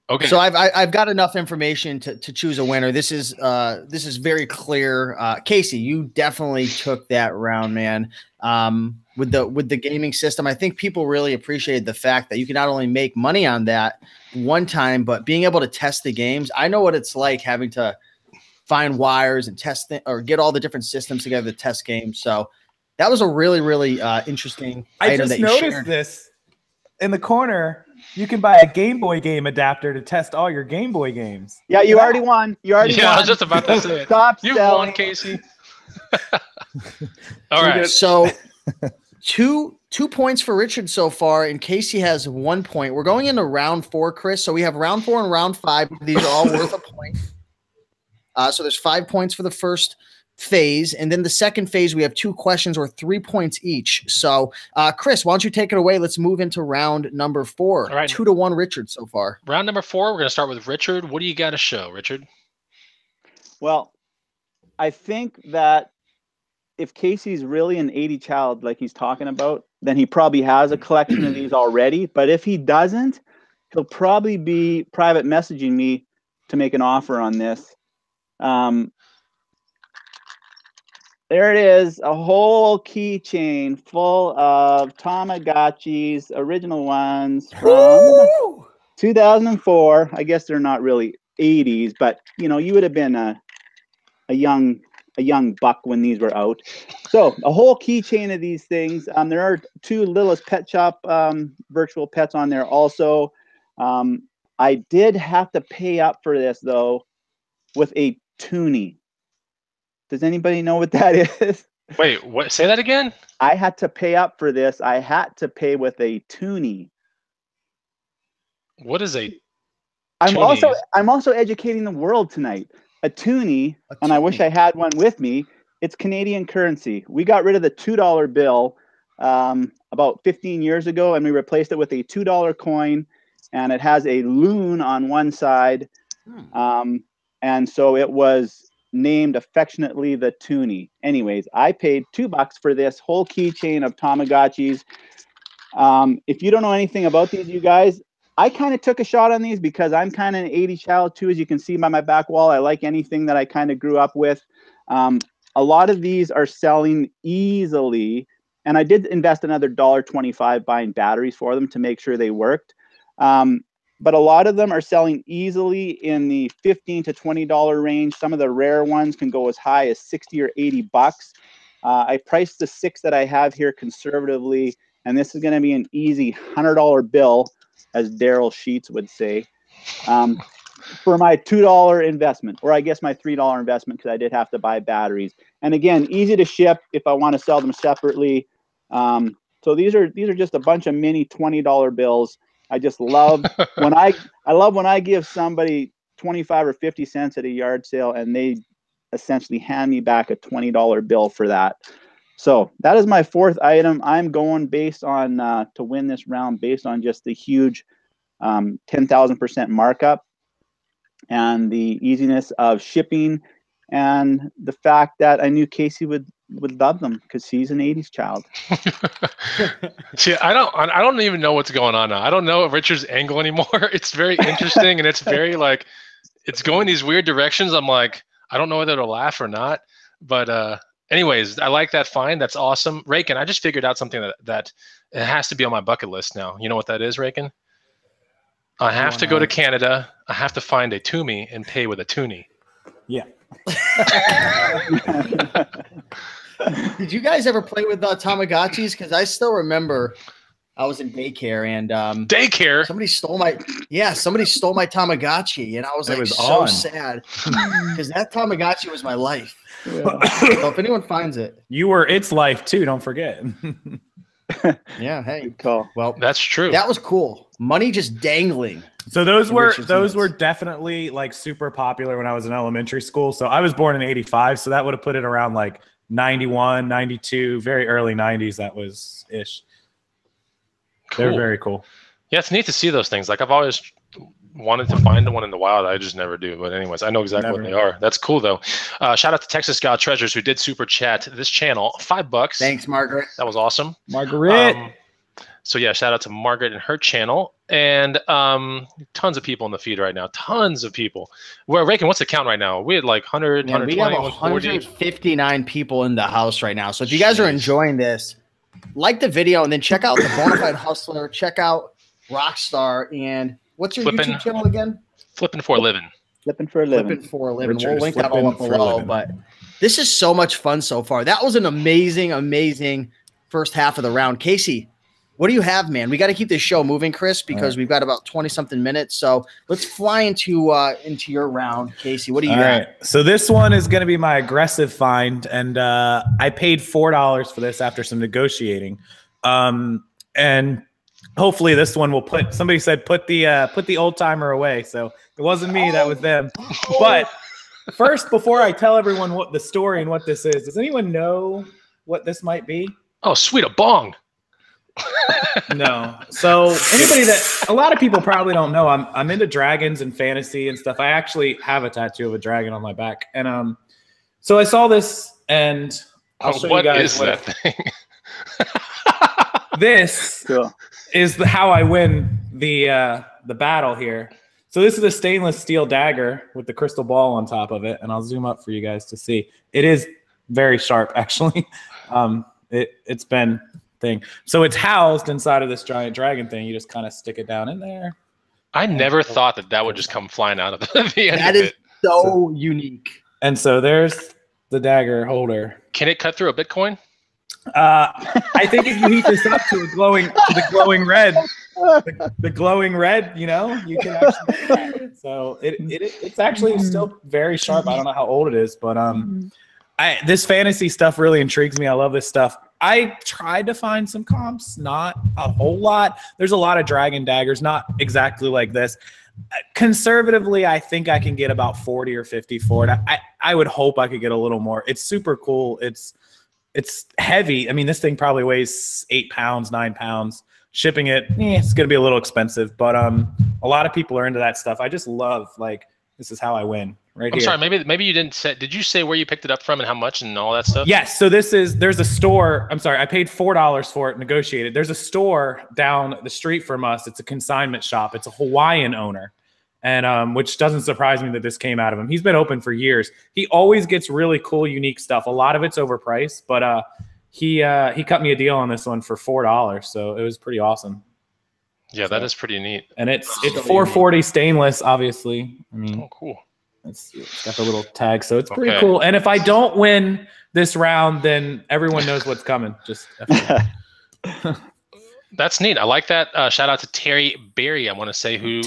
Okay. So I've got enough information to choose a winner. This is very clear. Casey, you definitely took that round, man. With the gaming system, I think people really appreciated the fact that you can not only make money on that one time, but being able to test the games. I know what it's like having to find wires and test or get all the different systems together to test games. So that was a really, really interesting item that you shared. I just noticed this in the corner. You can buy a Game Boy game adapter to test all your Game Boy games. Yeah, you already won. You already won. I was just about to say it. Stop you selling. won, Casey. All right. So two points for Richard so far, and Casey has 1 point. We're going into round 4, Chris. So we have round 4 and round 5. These are all worth a point. So there's 5 points for the first phase, and then the second phase we have 2 questions or 3 points each. So Chris, why don't you take it away? Let's move into round number 4. All right. 2-1 Richard so far. Round number 4, we're going to start with Richard. What do you got to show, Richard? Well, I think that if Casey's really an 80 child like he's talking about, then he probably has a collection of these already. But if he doesn't, he'll probably be private messaging me to make an offer on this. There it is, a whole keychain full of Tamagotchis, original ones from 2004. I guess they're not really 80s, but you know, you would have been a young buck when these were out. So a whole keychain of these things. There are 2 Littlest Pet Shop virtual pets on there also. I did have to pay up for this though with a toonie. Does anybody know what that is? Wait, what? Say that again? I had to pay up for this. I had to pay with a toonie. What is a toonie? I'm also educating the world tonight. A toonie, and I wish I had one with me, it's Canadian currency. We got rid of the $2 bill about 15 years ago, and we replaced it with a $2 coin, and it has a loon on one side. And so it was named affectionately the Toonie. Anyways, I paid $2 for this whole keychain of Tamagotchis. If you don't know anything about these, you guys, I kind of took a shot on these because I'm kind of an 80s child too, as you can see by my back wall. I like anything that I kind of grew up with. A lot of these are selling easily, and I did invest another $1.25 buying batteries for them to make sure they worked. But a lot of them are selling easily in the $15 to $20 range. Some of the rare ones can go as high as 60 or 80 bucks. I priced the 6 that I have here conservatively, and this is going to be an easy $100 bill, as Daryl Sheets would say, for my $2 investment, or I guess my $3 investment, because I did have to buy batteries. And again, easy to ship if I want to sell them separately. So these are just a bunch of mini $20 bills. I just love when I give somebody 25 or 50 cents at a yard sale, and they essentially hand me back a $20 bill for that. So that is my 4th item. I'm going based on to win this round based on just the huge 10,000% markup and the easiness of shipping, and the fact that I knew Casey would love them because he's an 80s child. See, I don't even know what's going on now. I don't know Richard's angle anymore. It's very interesting, and it's very like, it's going these weird directions. I'm like, I don't know whether to laugh or not. But anyways, I like that find. That's awesome. Raiken, I just figured out something that it has to be on my bucket list now. You know what that is, Raiken? I have to go to Canada. I have to find a Toomey and pay with a Toonie. Yeah. Did you guys ever play with Tamagotchis? Because I still remember I was in daycare, and daycare. Somebody stole my Tamagotchi, and I was like so sad because that Tamagotchi was my life. Yeah. So if anyone finds it, you were its life too. Don't forget. Yeah. Hey. Good call. Well, that's true. That was cool. Money just dangling. So those were definitely like super popular when I was in elementary school. So I was born in '85, so that would have put it around like 91, 92, very early 90s. That was ish. Cool. They're very cool. Yeah, it's neat to see those things. Like I've always wanted to find the one in the wild. I just never do. But anyways, I know exactly what they are. That's cool though. Shout out to Texas God Treasures who did super chat this channel, $5. Thanks, Margaret. That was awesome. Margaret. So yeah, shout out to Margaret and her channel, and tons of people in the feed right now. Tons of people. Well, Raiken, what's the count right now? We had like 100, 120, we have 159 people in the house right now. So if you guys are enjoying this, like the video and then check out the Bonafide Hustler. Check out Rockstar, and what's your YouTube channel again? Flipping for a Living. Flipping for a Living. Flipping for a Living. We'll link that all up below. But this is so much fun so far. That was an amazing, amazing first half of the round. Casey, what do you have, man? We got to keep this show moving, Chris, because we've got about 20-something minutes. So let's fly into your round, Casey. What do you got? Right. So this one is going to be my aggressive find, and I paid $4 for this after some negotiating, and hopefully this one will put. Somebody said put the old timer away, so it wasn't me. That was them. But first, before I tell everyone what the story and what this is, does anyone know what this might be? Oh, sweet, a bong. No. So anybody that a lot of people probably don't know, I'm into dragons and fantasy and stuff. I actually have a tattoo of a dragon on my back. And so I saw this, and I'll show you guys what is that thing. This is how I win the battle here. So this is a stainless steel dagger with the crystal ball on top of it, and I'll zoom up for you guys to see. It is very sharp, actually. It's been thing. So it's housed inside of this giant dragon thing. You just kind of stick it down in there. I never thought that would just come flying out of the end. That is so unique. And so there's the dagger holder. Can it cut through a Bitcoin? I think if you heat this up to the glowing red, the glowing red, you can actually. So it's actually still very sharp. I don't know how old it is, but this fantasy stuff really intrigues me. I love this stuff. I tried to find some comps, not a whole lot. There's a lot of dragon daggers, not exactly like this. Conservatively, I think I can get about 40 or 50 for it. I would hope I could get a little more. It's super cool. It's heavy. I mean, this thing probably weighs 8 pounds, 9 pounds. Shipping it, it's going to be a little expensive, but a lot of people are into that stuff. I just love, like, this is how I win right here. I'm sorry, maybe you didn't say, did you say where you picked it up from and how much and all that stuff? Yes. So there's a store. I'm sorry, I paid $4 for it, negotiated. There's a store down the street from us. It's a consignment shop. It's a Hawaiian owner. And which doesn't surprise me that this came out of him. He's been open for years. He always gets really cool, unique stuff. A lot of it's overpriced, but he cut me a deal on this one for $4, so it was pretty awesome. Yeah, that is pretty neat. And it's 440 stainless, obviously. I mean, oh, cool. It's got the little tag, so it's pretty cool. And if I don't win this round, then everyone knows what's coming. Just that's neat. I like that. Shout out to Terry Berry. I want to say who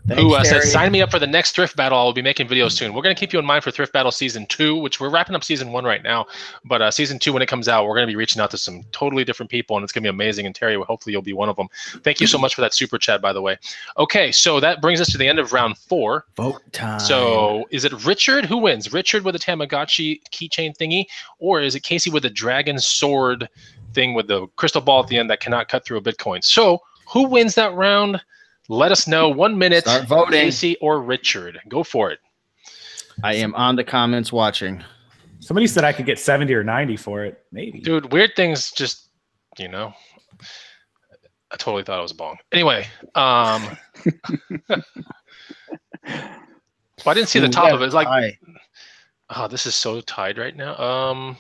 Thanks, said, sign me up for the next Thrift Battle. I'll be making videos soon. We're going to keep you in mind for Thrift Battle Season 2, which we're wrapping up Season 1 right now. But Season 2, when it comes out, we're going to be reaching out to some totally different people, and it's going to be amazing. And Terry, hopefully you'll be one of them. Thank you so much for that super chat, by the way. Okay, so that brings us to the end of round 4. Vote time. So is it Richard? Who wins? Richard with the Tamagotchi keychain thingy, or is it Casey with the dragon sword thing with the crystal ball at the end that cannot cut through a Bitcoin? So who wins that round? Let us know. 1 minute. Start voting. Casey or Richard. Go for it. I am on the comments watching. Somebody said I could get 70 or 90 for it. Maybe. Dude, weird things just, you know. I totally thought it was a bong. Anyway. Well, I didn't see the top of it. It's like, oh, this is so tied right now.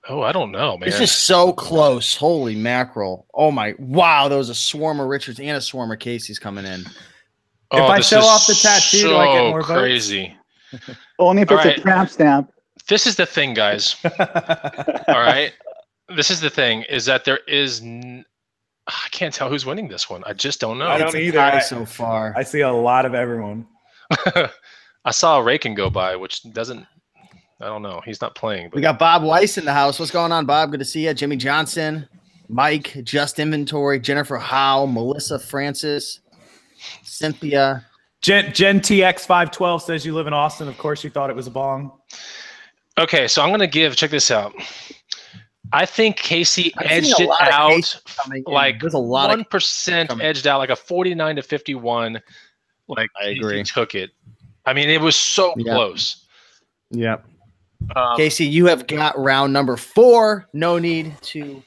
Oh, I don't know, man. It's just so close. Holy mackerel. Oh, my. Wow, there was a swarm of Richards and a swarm of Casey's coming in. If I show off the tattoo, do I get more crazy. votes? Only if it's a tramp stamp. This is the thing, guys. All right? This is the thing, is that there is... I can't tell who's winning this one. I just don't know. I don't either. So far. I see a lot of everyone. I saw Raiken go by, which doesn't... I don't know. He's not playing. But... We got Bob Weiss in the house. What's going on, Bob? Good to see you. Jimmy Johnson, Mike, Just Inventory, Jennifer Howe, Melissa Francis, Cynthia. Gen TX512 says you live in Austin. Of course, you thought it was a bong. Okay, so I'm going to give, check this out. I think Casey edged it out like 1% edged out, like a 49 to 51. Like, I agree. He took it. I mean, it was so close. Yep. Casey, you have got round number 4. No need to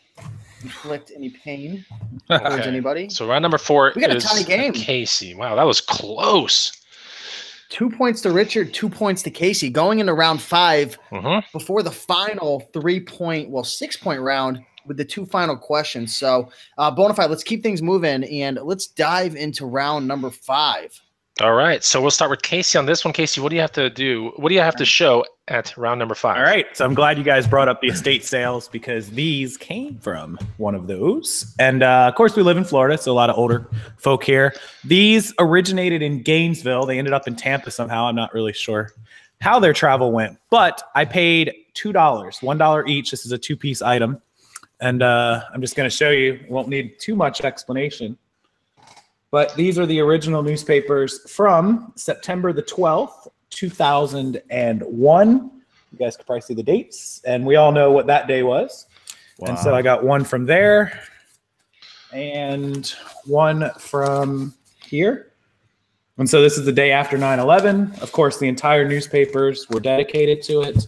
inflict any pain towards anybody. So round number 4 we got a tiny game. Casey. Wow, that was close. 2 points to Richard, 2 points to Casey. Going into round 5 before the final 6-point round with the 2 final questions. So Bonafide, let's keep things moving and let's dive into round number 5. All right, so we'll start with Casey on this one. Casey, what do you have to do? What do you have to show at round number 5? All right, so I'm glad you guys brought up the estate sales because these came from one of those. And, of course, we live in Florida, so a lot of older folk here. These originated in Gainesville. They ended up in Tampa somehow. I'm not really sure how their travel went. But I paid $2, $1 each. This is a 2-piece item. And I'm just going to show you. Won't need too much explanation. But these are the original newspapers from September the 12th, 2001. You guys can probably see the dates. And we all know what that day was. Wow. And so I got one from there and one from here. And so this is the day after 9/11. Of course, the entire newspapers were dedicated to it.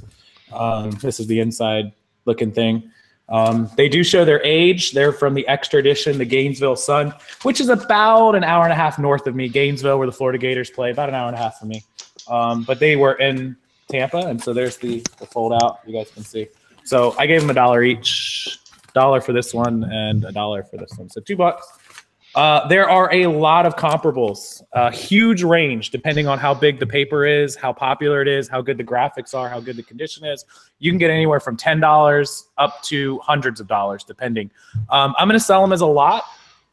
This is the inside looking thing. They do show their age. They're from the extra edition, the Gainesville Sun, which is about an hour and a half north of me. Gainesville, where the Florida Gators play, about an hour and a half from me. But they were in Tampa, and so there's the fold out. You guys can see. So I gave them $1 each, $1 for this one and $1 for this one. So $2. There are a lot of comparables, a huge range depending on how big the paper is, how popular it is, how good the graphics are, how good the condition is. You can get anywhere from $10 up to hundreds of dollars, depending. I'm going to sell them as a lot,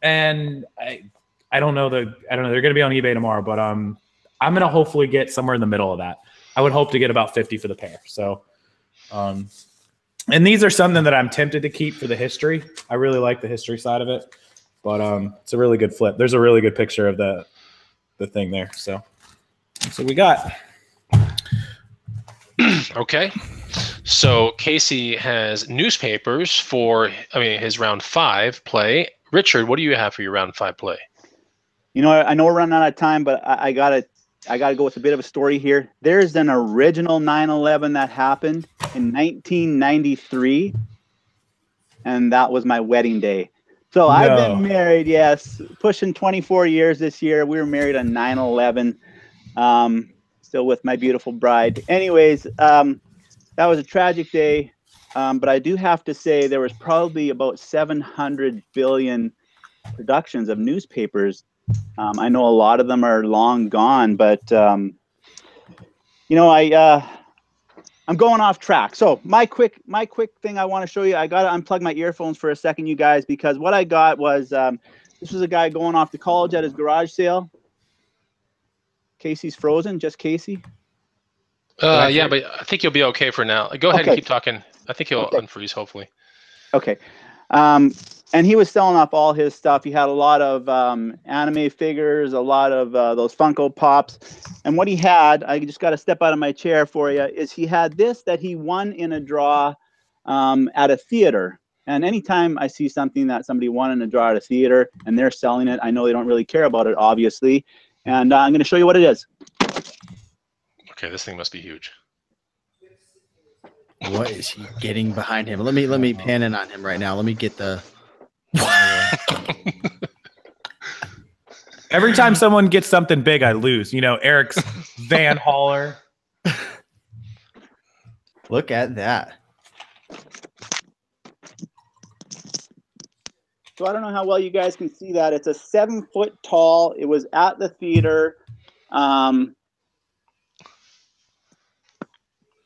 and I don't know. They're going to be on eBay tomorrow, but I'm going to hopefully get somewhere in the middle of that. I would hope to get about 50 for the pair. So, and these are something that I'm tempted to keep for the history. I really like the history side of it. But it's a really good flip. There's a really good picture of the the thing there. So we got. Okay. So Casey has newspapers for, his round 5 play. Richard, what do you have for your round 5 play? You know, I know we're running out of time, but I gotta go with a bit of a story here. There's an original 9/11 that happened in 1993, and that was my wedding day. So I've been married, yes, pushing 24 years this year. We were married on 9/11. Still with my beautiful bride. Anyways, that was a tragic day, but I do have to say there was probably about 700 billion productions of newspapers. I know a lot of them are long gone, but you know, I'm going off track. So my quick thing I want to show you. I got to unplug my earphones for a second, you guys, because what I got was this was a guy going off to college at his garage sale. Casey's frozen, just Casey. Yeah, but I think you'll be okay for now. Go ahead and keep talking. I think he'll unfreeze, hopefully. Okay. And he was selling off all his stuff. He had a lot of anime figures, a lot of those Funko Pops. And what he had, I just got to step out of my chair for you, is he had this that he won in a draw at a theater. And anytime I see something that somebody won in a draw at a theater and they're selling it, I know they don't really care about it, obviously. And I'm going to show you what it is. Okay, this thing must be huge. What is he getting behind him? Let me pan in on him right now. Let me get the. Every time someone gets something big, I lose. You know, Eric's Van Hauler. Look at that. So I don't know how well you guys can see that. It's a 7 foot tall. It was at the theater.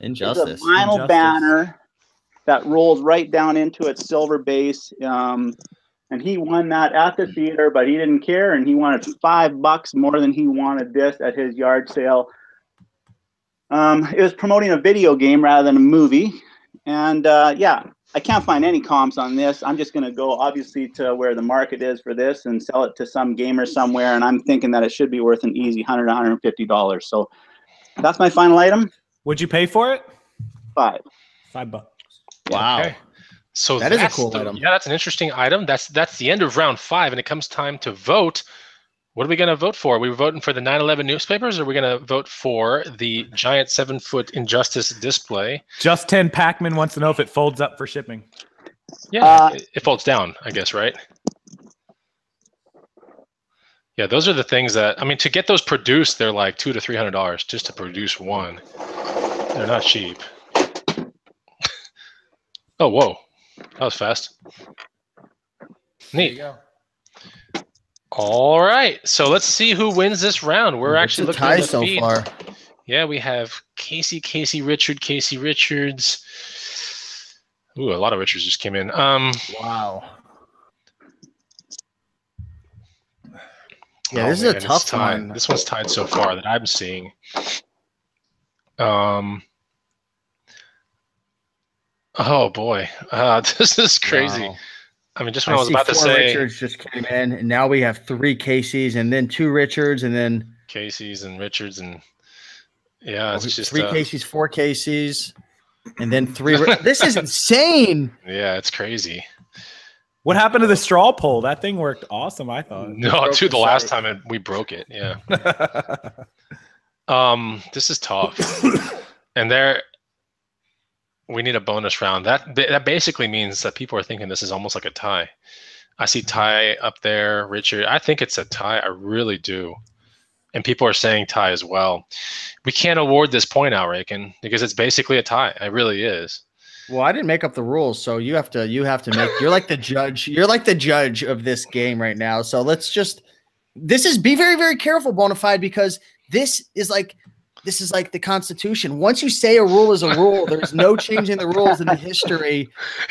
Injustice. It's a vinyl banner that rolls right down into its silver base. And he won that at the theater, but he didn't care, and he wanted $5 more than he wanted this at his yard sale. It was promoting a video game rather than a movie. And yeah, I can't find any comps on this. I'm just going to go, obviously, to where the market is for this and sell it to some gamer somewhere. And I'm thinking that it should be worth an easy $100, $150. So that's my final item. Would you pay for it? $5. $5. Wow. Okay. So that is a cool item. Yeah, that's an interesting item. That's the end of round 5, and it comes time to vote. What are we going to vote for? Are we voting for the 9/11 newspapers, or are we going to vote for the giant 7 foot Injustice display? Just 10 Pac-Man wants to know if it folds up for shipping. Yeah, it folds down, I guess, right? Yeah, those are the things that, I mean, to get those produced, they're like $200 to $300 just to produce one. They're not cheap. Oh, whoa. That was fast. Neat. There you go. All right. So let's see who wins this round. We're actually looking at the so feed. far. Yeah, we have Casey Richards. Ooh, a lot of Richards just came in. Wow. Yeah, this is a tough one. This one's tied so far that I'm seeing. Oh boy, this is crazy. Wow. I mean, just when I was about to say, Richards just came in, and now we have 3 Caseys, and then 2 Richards, and then Casey's and Richards, and yeah, it's just 3 Caseys, 4 Caseys, and then 3. This is insane. Yeah, it's crazy. What happened to the straw poll? That thing worked awesome, I thought. No, dude, the last time we broke it. Yeah. This is tough, and we need a bonus round. That basically means that people are thinking this is almost like a tie. I see tie up there, Richard. I think it's a tie. I really do. And people are saying tie as well. We can't award this point out, Raiken, because it's basically a tie. It really is. Well, I didn't make up the rules, so you have to make. You're like the judge. You're like the judge of this game right now. So let's just. Be very, very careful, Bonafide, because this is like the Constitution. Once you say a rule is a rule, there's no changing the rules in the history.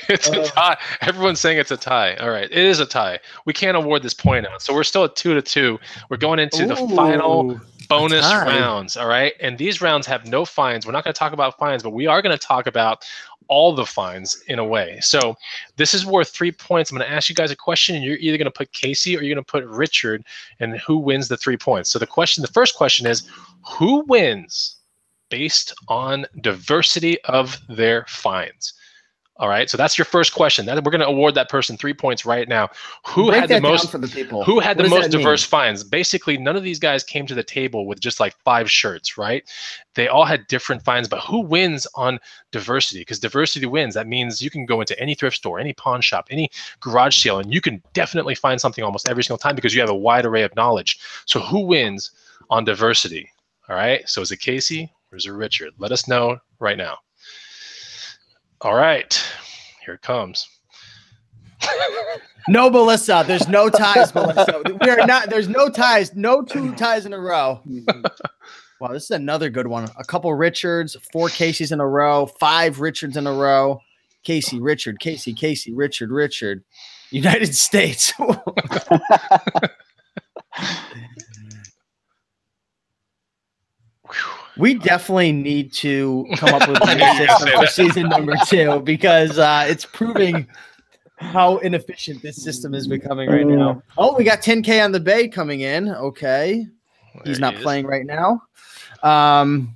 It's a tie. Everyone's saying it's a tie. All right, it is a tie. We can't award this point out, so we're still at 2-2. We're going into the final bonus rounds. All right, and these rounds have no fines. We're not going to talk about fines, but we are going to talk about all the finds in a way. So this is worth 3 points. I'm going to ask you guys a question, and you're either going to put Casey or you're going to put Richard, and who wins the 3 points. So the first question is, who wins based on diversity of their finds? All right, so that's your first question. We're going to award that person 3 points right now. Who had the most diverse finds? Basically, none of these guys came to the table with just like 5 shirts, right? They all had different finds, but who wins on diversity? Because diversity wins. That means you can go into any thrift store, any pawn shop, any garage sale, and you can definitely find something almost every single time because you have a wide array of knowledge. So who wins on diversity? All right, so is it Casey or is it Richard? Let us know right now. All right, here it comes. No, Melissa. There's no ties, Melissa. We are not. There's no ties. No 2 ties in a row. Wow, this is another good one. A couple Richards, 4 Caseys in a row, 5 Richards in a row. Casey, Richard, Casey, Casey, Richard, Richard. United States. We definitely need to come up with a new system for season number 2 because it's proving how inefficient this system is becoming right now. Oh, we got 10K on the Bay coming in. Okay. He's not playing right now. Wow.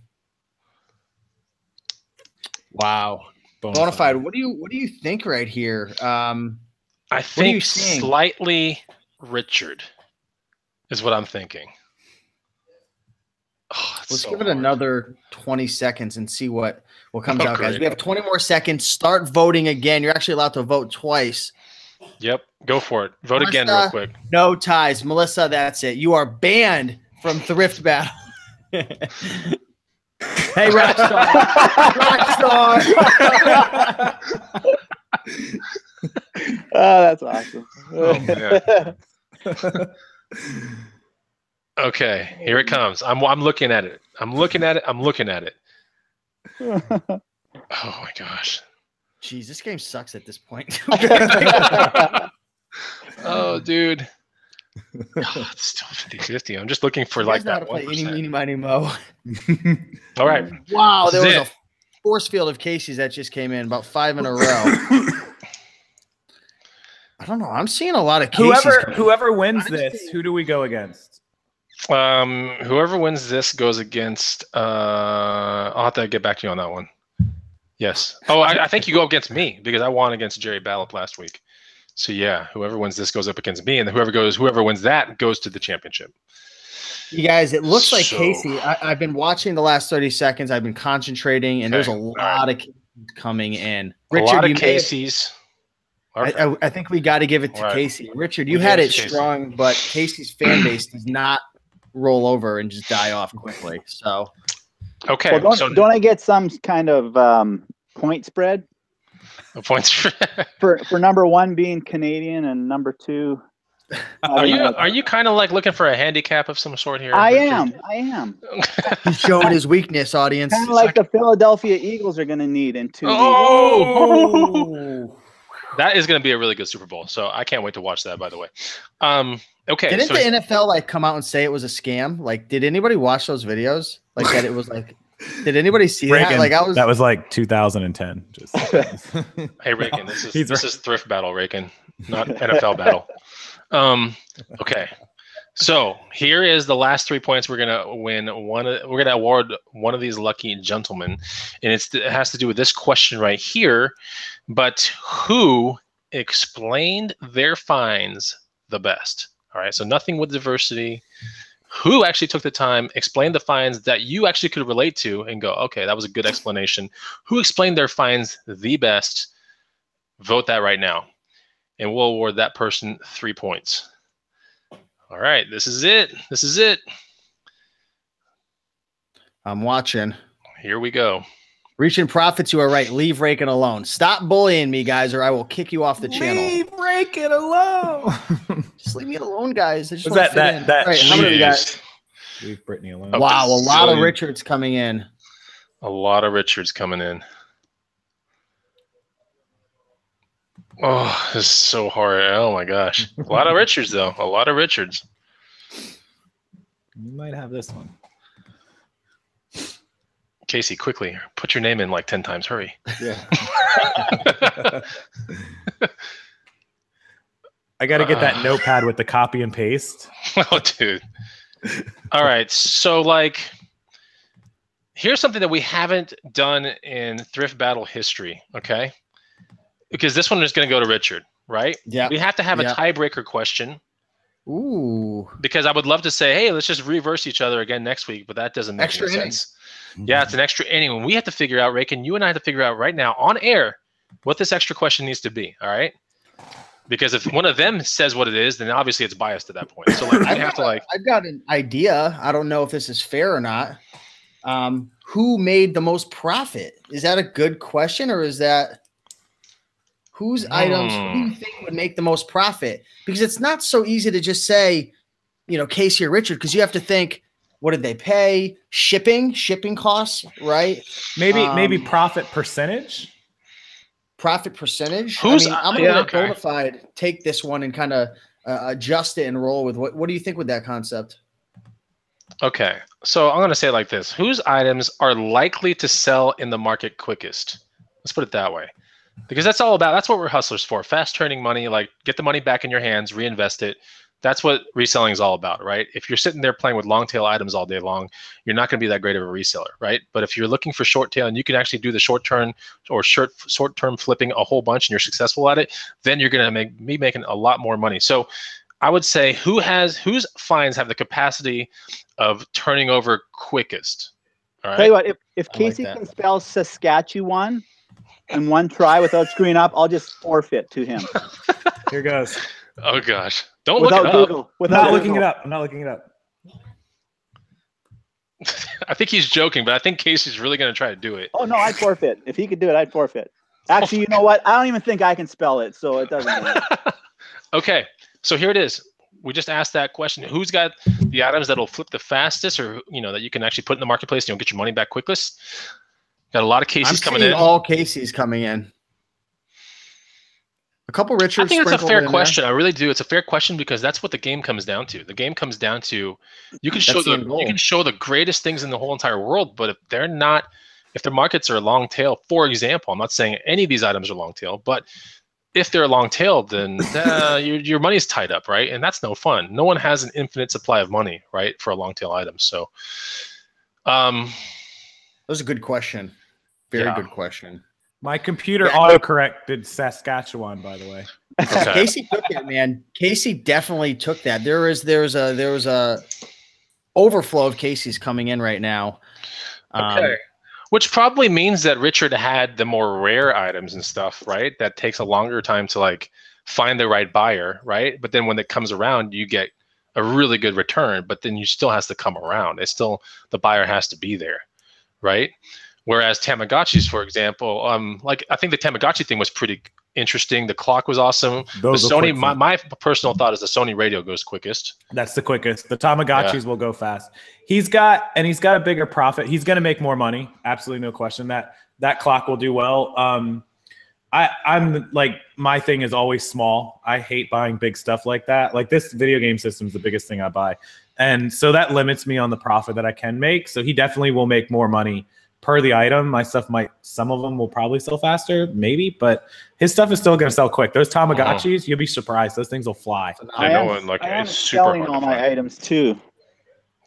Bonafide, what do you think right here? I think slightly Richard is what I'm thinking. Oh, let's give it another 20 seconds and see what comes out, guys. We have 20 more seconds. Start voting again. You're actually allowed to vote twice. Yep. Go for it. Vote again real quick. No ties. Melissa, that's it. You are banned from Thrift Battle. Hey, Rockstar. Rockstar. Oh, that's awesome. Oh, man. Okay, here it comes. I'm looking at it. I'm looking at it. I'm looking at it. Oh my gosh. Jeez, this game sucks at this point. Oh, dude. Oh, it's still 50-50. I'm just looking for like that 1%. Eeny, miny, mo. All right. Wow, there was a force field of Casey's that just came in, about 5 in a row. I don't know. I'm seeing a lot of Casey's. Whoever wins this, who do we go against? Whoever wins this goes against. I'll have to get back to you on that one. Yes. Oh, I think you go against me because I won against Jerry Ballop last week. So yeah, whoever wins this goes up against me, and whoever wins that goes to the championship. You guys, it looks like Casey. I've been watching the last 30 seconds. I've been concentrating, and there's a lot of coming in. Richard, a lot of Casey's. I think we got to give it to Casey. Richard, you had it strong, but Casey's fan base does not roll over and just die off quickly. So, okay. Well, don't I get some kind of point spread? A point spread for number 1 being Canadian and number 2. Are you kind of like looking for a handicap of some sort here? I am. He's showing his weakness, audience. Kind of like the Philadelphia Eagles are going to need in 2 weeks. Oh! That is going to be a really good Super Bowl, so I can't wait to watch that. By the way, okay. Didn't the NFL like come out and say it was a scam? Like, did anybody watch those videos? Like that, it was like, did anybody see Raiken, that? Like, that was like 2010. Just. Hey, Raiken, this is Thrift Battle, Raiken, not NFL Battle. Okay. So here is the last 3 points. We're gonna win one. We're gonna award one of these lucky gentlemen, and it has to do with this question right here. But who explained their finds the best? All right. So nothing with diversity. Who actually took the time, explained the finds that you actually could relate to, and go, okay, that was a good explanation. Who explained their finds the best? Vote that right now, and we'll award that person 3 points. All right, this is it. This is it. I'm watching. Here we go. Reaching profits, you are right. Leave Raiken alone. Stop bullying me, guys, or I will kick you off the channel. Leave Raiken alone. Just leave me alone, guys. I just want to fit in. All right, how many we got? Leave Brittany alone. Wow, a lot of Richards coming in. A lot of Richards coming in. Oh, this is so hard. Oh my gosh. A lot of Richards though. A lot of Richards. You might have this one. Casey, quickly, put your name in like 10 times. Hurry. Yeah. I got to get that notepad with the copy and paste. Oh, dude. All right. So, like, here's something that we haven't done in Thrift Battle history, okay? Because this one is going to go to Richard, right? Yeah. We have to have a tiebreaker question. Ooh. Because I would love to say, hey, let's just reverse each other again next week, but that doesn't make any sense. Yeah, it's an extra inning. We have to figure out, Raiken, you and I have to figure out right now on air what this extra question needs to be, all right? Because if one of them says what it is, then obviously it's biased at that point. So like, I've got an idea. I don't know if this is fair or not. Who made the most profit? Is that a good question, or is that whose items who do you think would make the most profit? Because it's not so easy to just say, you know, Casey or Richard, because you have to think, what did they pay? Shipping costs, right? Maybe profit percentage. Profit percentage. I'm gonna let Bonafide take this one and kind of adjust it and roll with what do you think with that concept? Okay, so I'm gonna say it like this: whose items are likely to sell in the market quickest? Let's put it that way, because that's what we're hustlers for. Fast turning money, like get the money back in your hands, reinvest it. That's what reselling is all about, right? If you're sitting there playing with long tail items all day long, you're not going to be that great of a reseller, right? But if you're looking for short tail and you can actually do the short term or short term flipping a whole bunch and you're successful at it, then you're going to be making a lot more money. So I would say whose finds have the capacity of turning over quickest? All right. Tell you what, if Casey can spell Saskatchewan in one try without screwing up, I'll just forfeit to him. Here goes. Oh gosh. Don't without look it Google. up. Without I'm not Google. looking it up. I'm not looking it up. I think he's joking, but I think Casey's really going to try to do it. Oh, no, I'd forfeit. If he could do it, I'd forfeit. Actually, you know what? I don't even think I can spell it, so it doesn't matter. Okay, so here it is. We just asked that question. Who's got the items that'll flip the fastest, or that you can actually put in the marketplace and you'll get your money back quickest? Got a lot of Casey's coming in. All Casey's coming in. A couple Richards. I think it's a fair question. I really do. It's a fair question because that's what the game comes down to. The game comes down to you can show the greatest things in the whole entire world, but if their markets are long tail, for example, I'm not saying any of these items are long tail, but if they're long tail, then your money's tied up, right? And that's no fun. No one has an infinite supply of money, right, for a long tail item. So, that was a good question. Very good question. My computer autocorrected Saskatchewan, by the way. Okay. Casey took that, man. Casey definitely took that. There was a overflow of Casey's coming in right now. Okay. Which probably means that Richard had the more rare items and stuff, right? That takes a longer time to like find the right buyer, right? But then when it comes around, you get a really good return, but then you still has to come around. It's still, the buyer has to be there, right? Whereas Tamagotchis, for example, like I think the Tamagotchi thing was pretty interesting. The clock was awesome. Those the Sony, my personal thought is the Sony radio goes quickest. That's the quickest. The Tamagotchis will go fast. He's got a bigger profit. He's going to make more money. Absolutely no question. That clock will do well. I'm like, my thing is always small. I hate buying big stuff like that. Like this video game system is the biggest thing I buy. And so that limits me on the profit that I can make. So he definitely will make more money per the item. My stuff some of them will probably sell faster, maybe, but his stuff is still going to sell quick. Those Tamagotchis, you'll be surprised. Those things will fly. I know, and like it's super hard all my items too.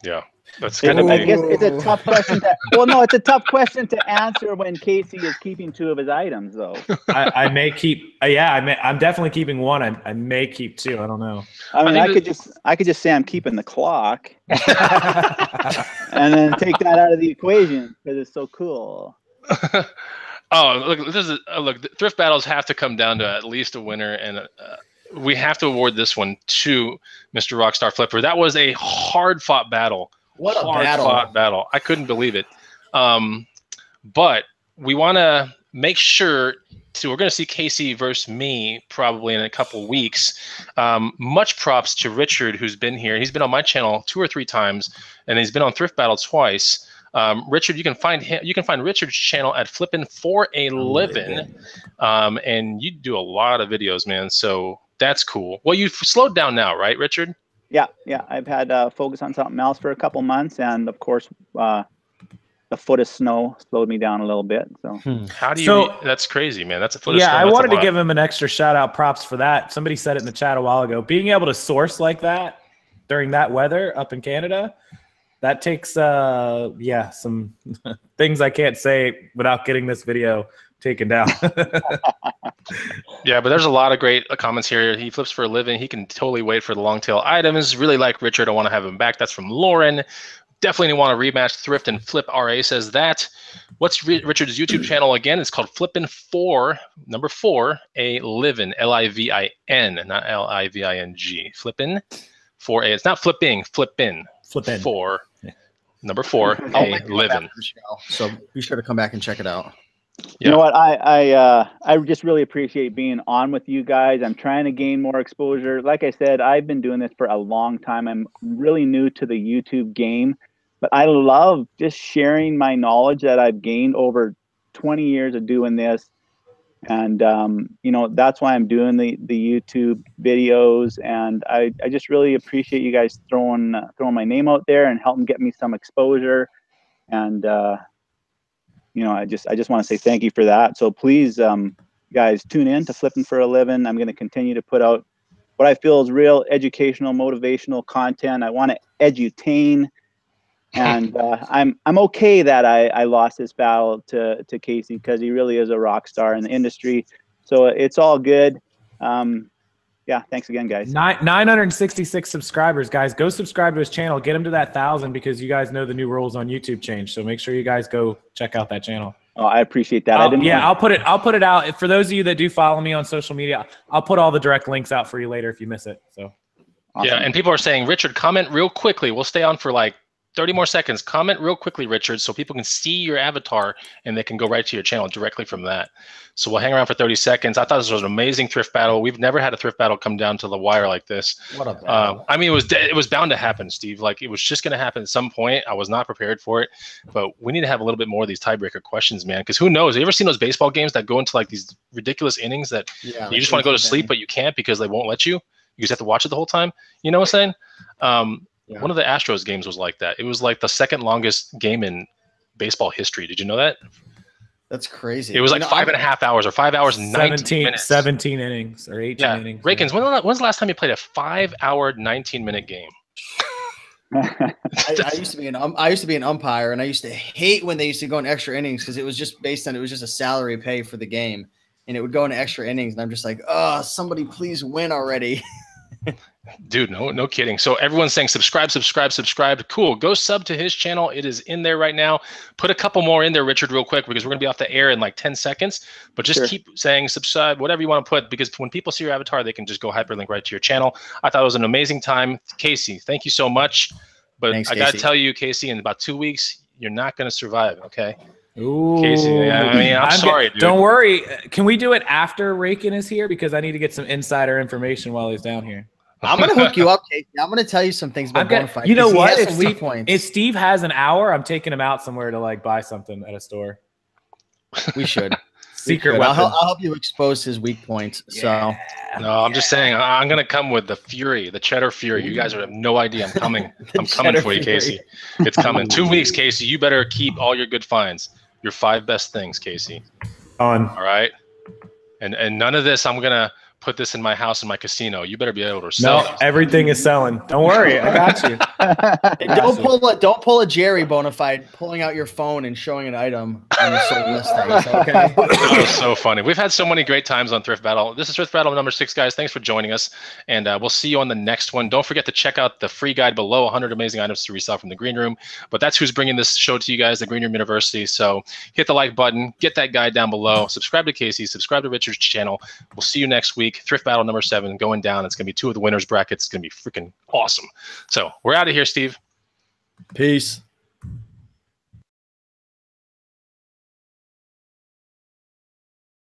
Yeah, that's kind of. I guess it's a tough question. It's a tough question to answer when Casey is keeping two of his items, though. I may keep. I'm definitely keeping one. I may keep two. I don't know. I mean, I could just say I'm keeping the clock, and then take that out of the equation because it's so cool. Oh, look! Thrift battles have to come down to at least a winner, and we have to award this one to Mr. Rockstar Flipper. That was a hard-fought battle. What a battle! I couldn't believe it. But we want to make sure we're going to see Casey versus me probably in a couple weeks. Much props to Richard, who's been here. He's been on my channel 2 or 3 times, and he's been on Thrift Battle twice. Richard, you can find him. You can find Richard's channel at Flippin' for a Livin', and you do a lot of videos, man. So that's cool. Well, you've slowed down now, right, Richard? Yeah. I've had focus on something else for a couple months, and of course, a foot of snow slowed me down a little bit. So how do you? That's crazy, man. That's a foot of snow. I wanted to give him an extra shout out, props for that. Somebody said it in the chat a while ago. Being able to source like that during that weather up in Canada, that takes some things I can't say without getting this video taken down. Yeah, but there's a lot of great comments here. He flips for a living. He can totally wait for the long tail items. Really like Richard. I want to have him back. That's from Lauren. Definitely want to rematch Thrift and Flip. RA says that. What's Richard's YouTube channel again? It's called Flippin' 4, number 4, a livin', Livin, not Living. Flippin' 4A. It's not flipping, flippin'. Flippin'. 4, number 4, a livin'. So be sure to come back and check it out. You know what? I just really appreciate being on with you guys. I'm trying to gain more exposure. Like I said, I've been doing this for a long time. I'm really new to the YouTube game, but I love just sharing my knowledge that I've gained over 20 years of doing this. And, that's why I'm doing the YouTube videos. And I just really appreciate you guys throwing my name out there and helping get me some exposure. And, I just want to say thank you for that. So please, guys, tune in to Flipping for a Living. I'm going to continue to put out what I feel is real educational, motivational content. I want to edutain, and I'm okay that I lost this battle to Casey, because he really is a rock star in the industry. So it's all good. Thanks again, guys. 966 subscribers, guys. Go subscribe to his channel. Get him to that 1,000, because you guys know the new rules on YouTube change. So make sure you guys go check out that channel. Oh, I appreciate that. I'll put it out. For those of you that do follow me on social media, I'll put all the direct links out for you later if you miss it. So awesome. Yeah, and people are saying, Richard, comment real quickly. We'll stay on for like 30 more seconds. Comment real quickly, Richard, so people can see your avatar and they can go right to your channel directly from that. So we'll hang around for 30 seconds. I thought this was an amazing thrift battle. We've never had a thrift battle come down to the wire like this. What a battle. I mean, it was bound to happen, Steve. Like, it was just going to happen at some point. I was not prepared for it, but we need to have a little bit more of these tiebreaker questions, man. Because who knows? Have you ever seen those baseball games that go into like these ridiculous innings that you just want to go to sleep, but you can't because they won't let you? You just have to watch it the whole time. You know what I'm saying? One of the Astros games was like that. It was like the second longest game in baseball history. Did you know that? That's crazy. It was like 5.5 hours or 5 hours and 19 minutes. 17 innings or 18 innings. Raiken, when's the last time you played a 5-hour, 19-minute game? I used to be an umpire, and I used to hate when they used to go in extra innings, because it was just a salary pay for the game, and it would go into extra innings, and I'm just like, oh, somebody please win already. Dude, no kidding. So everyone's saying subscribe. Cool. Go sub to his channel. It is in there right now. Put a couple more in there, Richard, real quick, because we're going to be off the air in like 10 seconds. But just keep saying subscribe, whatever you want to put, because when people see your avatar, they can just go hyperlink right to your channel. I thought it was an amazing time. Casey, thank you so much. But thanks, I got to tell you, Casey, in about 2 weeks, you're not going to survive, okay? Ooh. Casey, I'm sorry, dude. Don't worry. Can we do it after Raiken is here? Because I need to get some insider information while he's down here. I'm going to hook you up, Casey. I'm going to tell you some things about Bonafide. You know what? If Steve has an hour, I'm taking him out somewhere to like buy something at a store. We should. Secret weapon. I'll help you expose his weak points. So no, I'm just saying, I'm going to come with the fury, the cheddar fury. You guys have no idea. I'm coming. I'm coming for you, Casey. It's coming. 2 weeks, Casey. You better keep all your good finds. Your 5 best things, Casey. All right. And none of this, I'm going to put this in my house in my casino. You better be able to sell. No, everything is selling. Don't worry, I got you. Don't pull a Jerry Bonafide pulling out your phone and showing an item on the sold listings. Okay, that was so funny. We've had so many great times on Thrift Battle. This is Thrift Battle number 6, guys. Thanks for joining us, and we'll see you on the next one. Don't forget to check out the free guide below, 100 amazing items to resell from the Green Room. But that's who's bringing this show to you guys, the Green Room University. So hit the like button, get that guide down below, subscribe to Casey, subscribe to Richard's channel. We'll see you next week. Thrift Battle number 7 going down. It's going to be 2 of the winners brackets. It's going to be freaking awesome. So we're out of here, Steve. Peace.